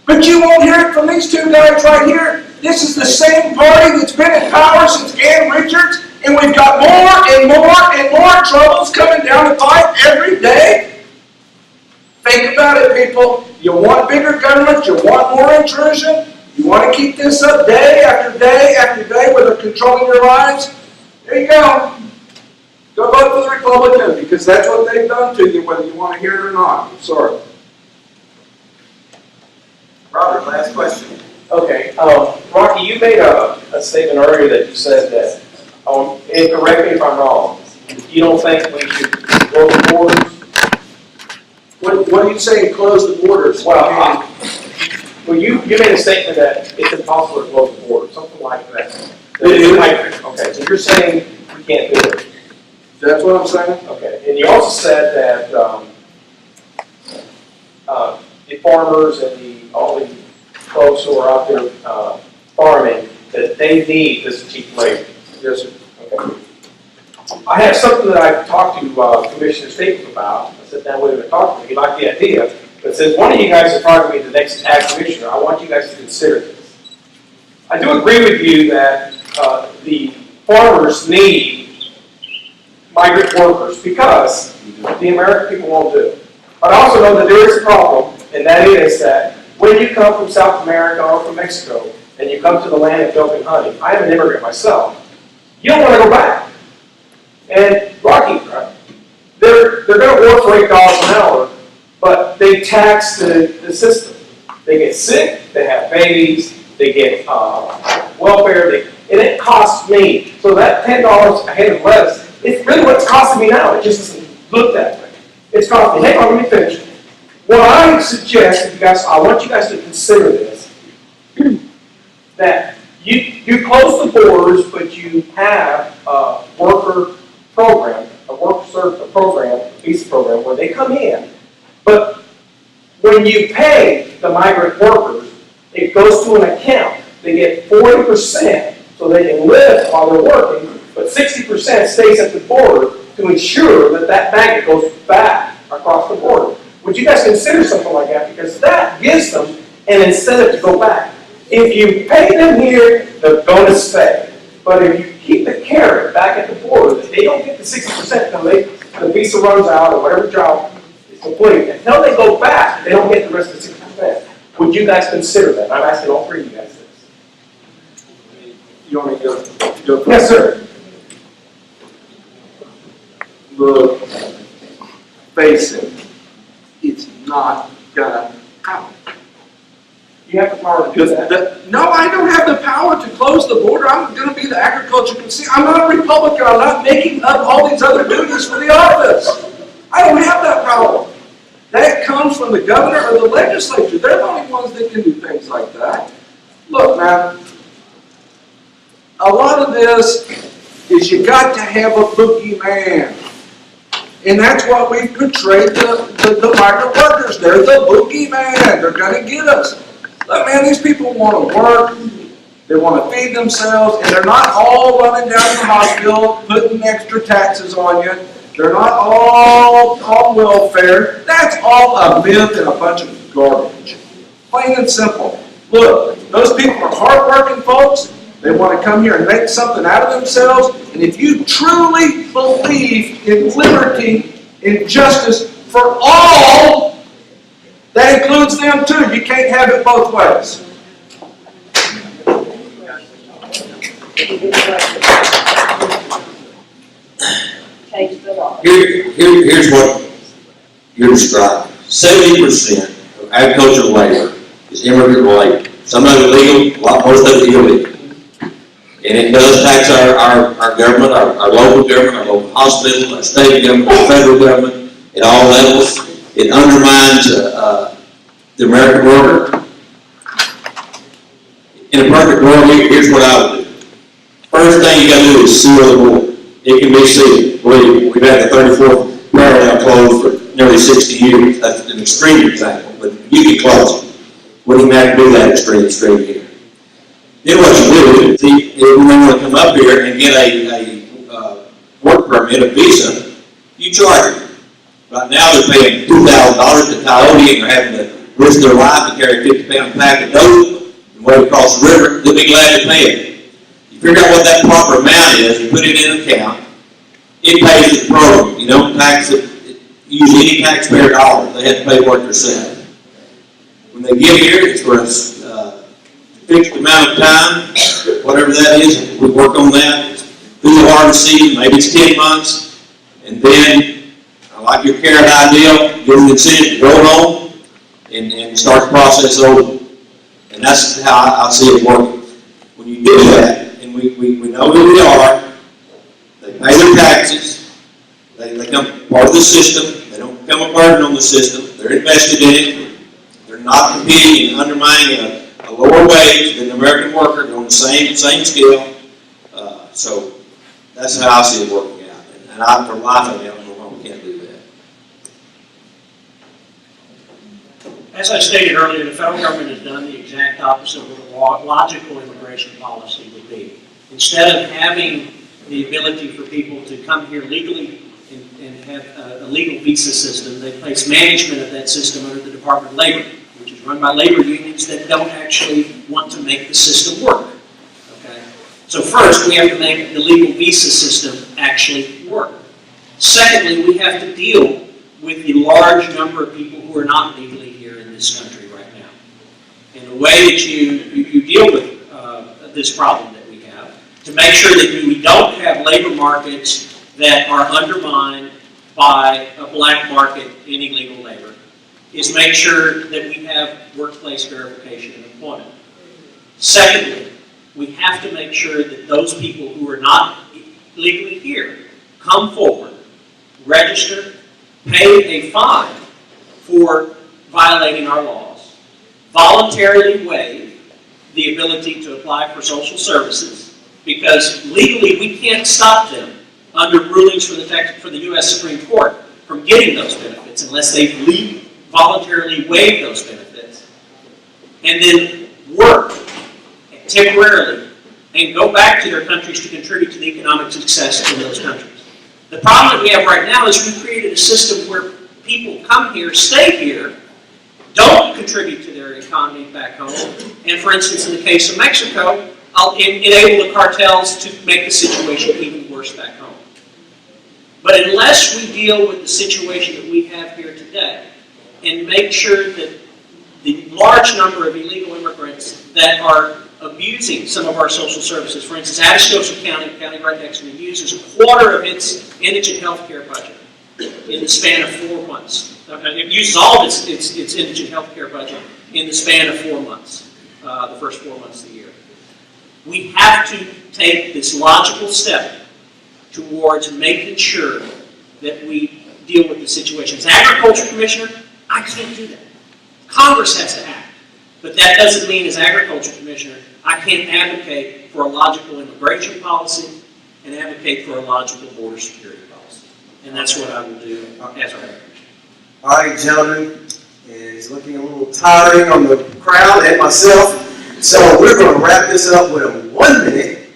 But you won't hear it from these two guys right here. This is the same party that's been in power since Ann Richards, and we've got more and more and more troubles coming down the pipe every day. Think about it, people. You want bigger government, you want more intrusion, you want to keep this up day after day after day where they're controlling your lives? There you go. Go vote for the Republican, because that's what they've done to you, whether you want to hear it or not. I'm sorry. Robert, last question. Okay, Rocky, you made a statement earlier that you said that, and correct me if I'm wrong, you don't think we should close the borders? What are you saying, close the borders? Well, you made a statement that it's impossible to close the border, something like that. Okay, so you're saying we can't do it. That's what I'm saying? Okay, and you also said that the farmers and all the folks who are out there farming, that they need this cheap labor. Yes, sir. Okay. I have something that I've talked to Commissioner Staples about. I sat down with him and talked to him. He liked the idea, but says one of you guys is probably going to be the next ag commissioner. I want you guys to consider this. I do agree with you that the farmers need migrant workers because the American people won't do it. But I also know that there is a problem, and that is that when you come from South America or from Mexico and you come to the land of milk and honey, I am an immigrant myself, you don't want to go back. And Rocky, they're going to work for $8 an hour, but they tax the system. They get sick, they have babies, they get welfare, and it costs me. So that $10 a head of lettuce, it's really what it's costing me now. It just doesn't look that way. It's costing me. Hang on, let me finish. What I suggest, you guys, I want you guys to consider this, that you close the borders, but you have a worker program, a program, a visa program, where they come in. But when you pay the migrant workers, it goes to an account. They get 40% so they can live while they're working, but 60% stays at the border to ensure that that magnet goes back across the border. Would you guys consider something like that? Because that gives them an incentive to go back. If you pay them here, they're going to stay. But if you keep the carrot back at the border, they don't get the 60% until the visa runs out or whatever job is complete. Until they go back, they don't get the rest of the 60%. Would you guys consider that? I'm asking all three of you guys this. You want me to go? Yes, sir. Look, face it, it's not gonna happen. You have the power to do that. No, I don't have the power to close the border. I'm going to be the agriculture consumer. I'm not a Republican. I'm not making up all these other duties for the office. I don't have that power. That comes from the governor or the legislature. They're the only ones that can do things like that. Look, man, a lot of this is you got to have a boogeyman. And that's what we've portrayed the migrant workers. They're the boogeyman. They're going to get us. Look, man, these people want to work. They want to feed themselves, and they're not all running down to the hospital, putting extra taxes on you. They're not all on welfare. That's all a myth and a bunch of garbage. Plain and simple. Look, those people are hardworking folks. They want to come here and make something out of themselves. And if you truly believe in liberty and justice for all, that includes them too. You can't have it both ways. Change the law. Here's what you're describing. 70% of agricultural labor is immigrant labor. Some of it legal, most of it illegal. And it does tax our government, our local government, our local hospitals, our state government, our federal government, at all levels. It undermines the American worker. In a perfect world, here's what I would do. First thing you got to do is seal the border. It can be sealed. Believe me, we've had the 34th Pearland closed for nearly 60 years. That's an extreme example, but you can close it. Wouldn't even have to do that extreme here. Then what you do is, if you want to come up here and get a work permit, a visa, you charge them. Right now they're paying $2,000 to Coyote, and they're having to risk their life to carry a 50-pound pack of dope and wade across the river. They'll be glad to pay it. You figure out what that proper amount is, you put it in an account, it pays the program. You don't tax it, use any taxpayer dollar. They have to pay for it themselves. When they get here, it's for a fixed amount of time, whatever that is. We work on that through the harvest season. Maybe it's 10 months, and then, I like your carrot idea, give them the incentive to go home and start the process over. And that's how I see it working. When you do that, and we know who we are, they pay their taxes, they become part of the system, they don't become a burden on the system, they're invested in it, they're not competing and undermining a lower wage than the American worker on the same scale. So that's how I see it working out. And I, for life, I don't know why we can't do that. As I stated earlier, the federal government has done the exact opposite of what a logical immigration policy would be. Instead of having the ability for people to come here legally and have a legal visa system, they place management of that system under the Department of Labor, which is run by labor unions that don't actually want to make the system work. Okay? So first, we have to make the legal visa system actually work. Secondly, we have to deal with the large number of people who are not legally here in this country right now. And the way that you deal with this problem that we have, to make sure that we don't have labor markets that are undermined by a black market in illegal labor, is make sure that we have workplace verification and employment. Secondly, we have to make sure that those people who are not legally here come forward, register, pay a fine for violating our laws, voluntarily waive the ability to apply for social services, because legally we can't stop them under rulings for the U.S. Supreme Court from getting those benefits unless they voluntarily waive those benefits, and then work temporarily and go back to their countries to contribute to the economic success in those countries. The problem that we have right now is we've created a system where people come here, stay here, don't contribute to their economy back home, and for instance, in the case of Mexico, enable the cartels to make the situation even worse back home. But unless we deal with the situation that we have here today, and make sure that the large number of illegal immigrants that are abusing some of our social services, for instance, Atascosa County, the county right next to me, uses a quarter of its indigent health care budget in the span of 4 months. It uses all of its indigent health care budget in the span of 4 months, the first 4 months of the year. We have to take this logical step towards making sure that we deal with the situation. As Agriculture Commissioner, I can't do that. Congress has to act. But that doesn't mean as Agriculture Commissioner, I can't advocate for a logical immigration policy and advocate for a logical border security policy. And that's what I will do as our Agriculture. All right, gentlemen, it's looking a little tiring on the crowd and myself. So we're going to wrap this up with a 1-minute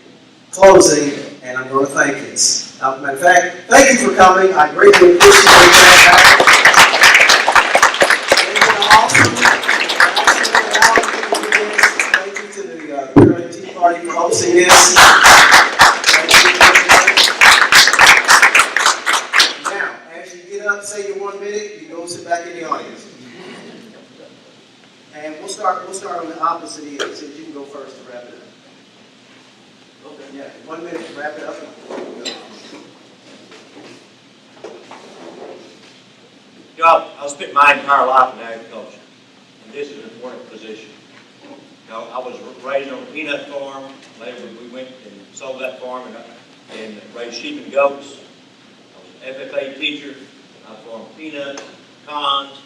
closing, and I'm going to thank us. Matter of fact, thank you for coming. I greatly appreciate that. Thank you to the Pearland Tea Party for hosting this. Now, as you get up, say your 1 minute, you go sit back in the audience. And we'll start on the opposite end, since you can go first to wrap it up. Okay, yeah, 1 minute to wrap it up. You know, I spent my entire life in agriculture, and this is an important position. You know, I was raised on a peanut farm. Later, we went and sold that farm and raised sheep and goats. I was an FFA teacher. I farmed peanuts, pecans.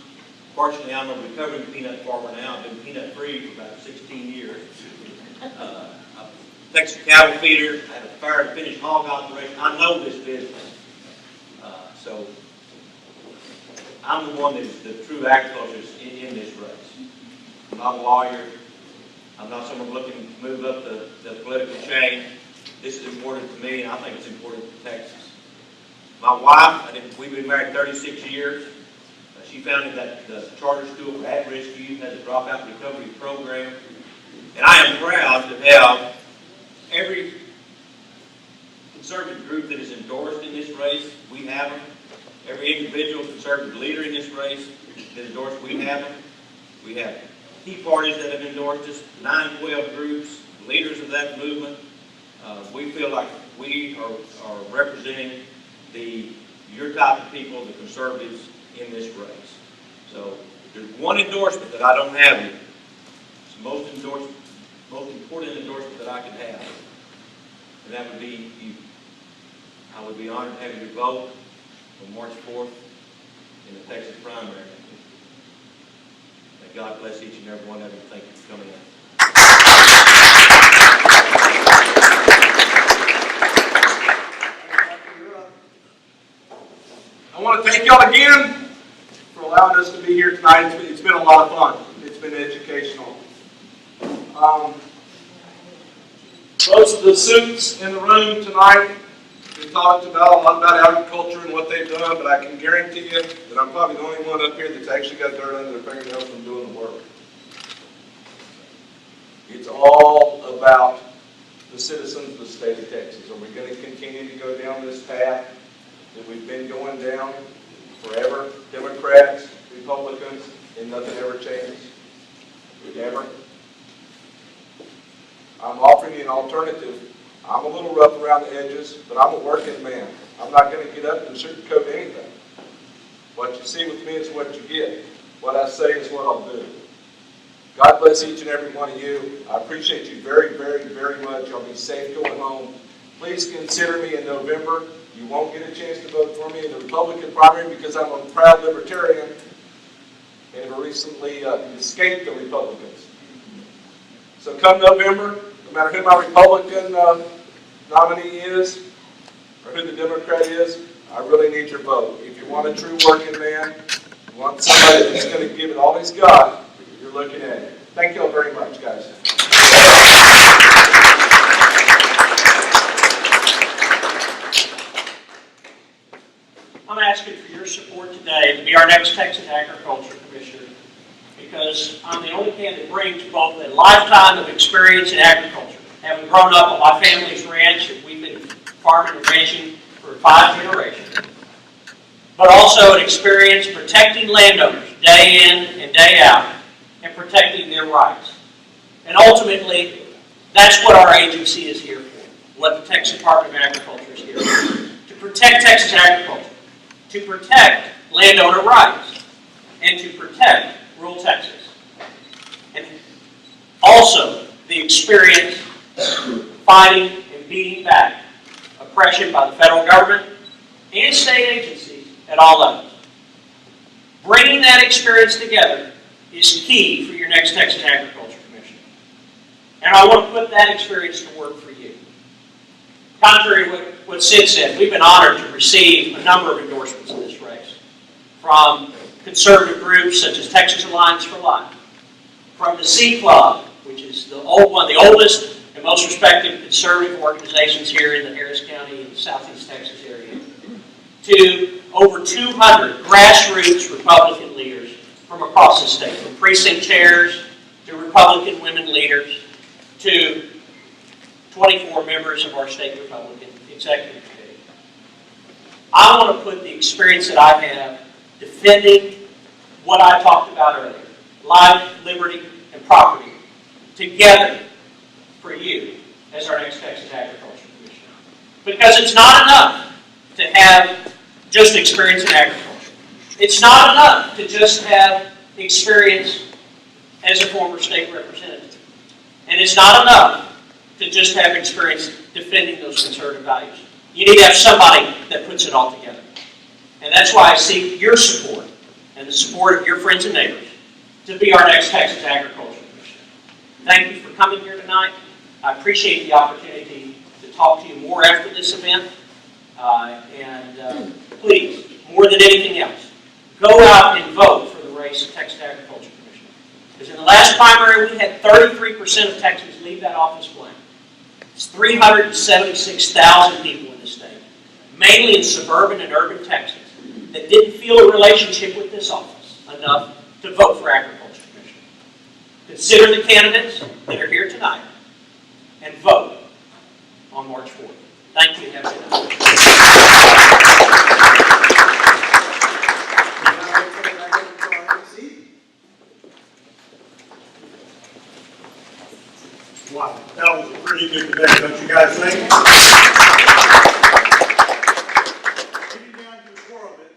Fortunately, I'm a recovering peanut farmer now. I've been peanut-free for about 16 years. I'm a Texas cattle feeder. I had a fire to finish hog operation. I know this business. So I'm the one that's the true agriculturist in this race. I'm not a lawyer. I'm not someone looking to move up the political chain. This is important to me, and I think it's important to Texas. My wife, we've been married 36 years. She founded the charter school for at-risk youth, has a dropout recovery program. And I am proud to have every conservative group that is endorsed in this race, we have them. Every individual conservative leader in this race that is endorsed, we have them. We have key parties that have endorsed us, 9-12 groups, leaders of that movement. We feel like we are representing your type of people, the conservatives, in this race. So there's one endorsement that I don't have here. It's the most important endorsement that I can have. And that would be you. I would be honored to have your vote on March 4th in the Texas primary. May God bless each and every one of you. Thank you for coming in. I want to thank y'all again for allowing us to be here tonight. It's been a lot of fun. It's been educational. Most of the suits in the room tonight, we talked about a lot about agriculture and what they've done, but I can guarantee you that I'm probably the only one up here that's actually got dirt under their fingernails from doing the work. It's all about the citizens of the state of Texas. Are we going to continue to go down this path that we've been going down forever? Democrats, Republicans, and nothing ever changes? Ever? I'm offering you an alternative. I'm a little rough around the edges, but I'm a working man. I'm not going to get up and sugarcoat anything. What you see with me is what you get. What I say is what I'll do. God bless each and every one of you. I appreciate you very, very, very much. Y'all be safe going home. Please consider me in November. You won't get a chance to vote for me in the Republican primary because I'm a proud libertarian and have recently escaped the Republicans. So come November, no matter who my Republican nominee is or who the Democrat is, I really need your vote. If you want a true working man, you want somebody that's going to give it all he's got, you're looking at it. Thank you all very much, guys. I'm asking for your support today to be our next Texas Agriculture Commissioner, because I'm the only candidate that brings both a lifetime of experience in agriculture, having grown up on my family's ranch, and we've been farming and ranching for 5 generations, but also an experience protecting landowners day in and day out and protecting their rights. And ultimately, that's what our agency is here for, what the Texas Department of Agriculture is here for, to protect Texas agriculture, to protect landowner rights, and to protect rural Texas. And also the experience fighting and beating back oppression by the federal government and state agencies at all levels. Bringing that experience together is key for your next Texas Agriculture Commission. And I want to put that experience to work for you. Contrary to what Sid said, we've been honored to receive a number of endorsements in this race from conservative groups such as Texas Alliance for Life, from the C Club, which is is the one of the oldest and most respected conservative organizations here in the Harris County and Southeast Texas area, to over 200 grassroots Republican leaders from across the state, from precinct chairs to Republican women leaders to 24 members of our state Republican executive committee. I want to put the experience that I have defending what I talked about earlier, life, liberty, and property, together for you as our next Texas Agriculture Commissioner. Because it's not enough to have just experience in agriculture. It's not enough to just have experience as a former state representative. And it's not enough to just have experience defending those conservative values. You need to have somebody that puts it all together. And that's why I seek your support and the support of your friends and neighbors to be our next Texas Agriculture Commissioner. Thank you for coming here tonight. I appreciate the opportunity to talk to you more after this event. Please, more than anything else, go out and vote for the race of Texas Agriculture Commissioner. Because in the last primary, we had 33% of Texans leave that office blank. It's 376,000 people in the state, mainly in suburban and urban Texas, that didn't feel a relationship with this office enough to vote for Agriculture Commissioner. Consider the candidates that are here tonight and vote on March 4th. Thank you and have a good night. Wow, that was a pretty good debate, don't you guys think? Getting down to the core of it,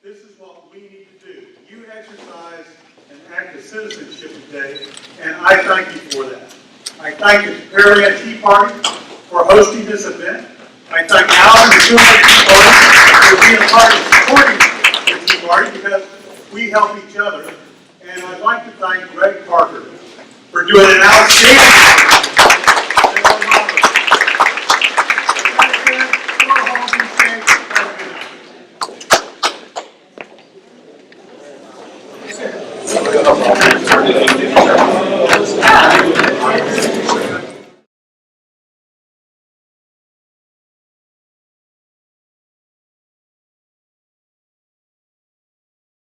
this is what we need to do. You exercise an act of citizenship today, and I thank you for that. I thank the Pearland Tea Party for hosting this event. I thank Alan and the Pearland Tea Party for being a part of supporting the Tea Party, because we help each other. And I'd like to thank Greg Parker for doing an outstanding job.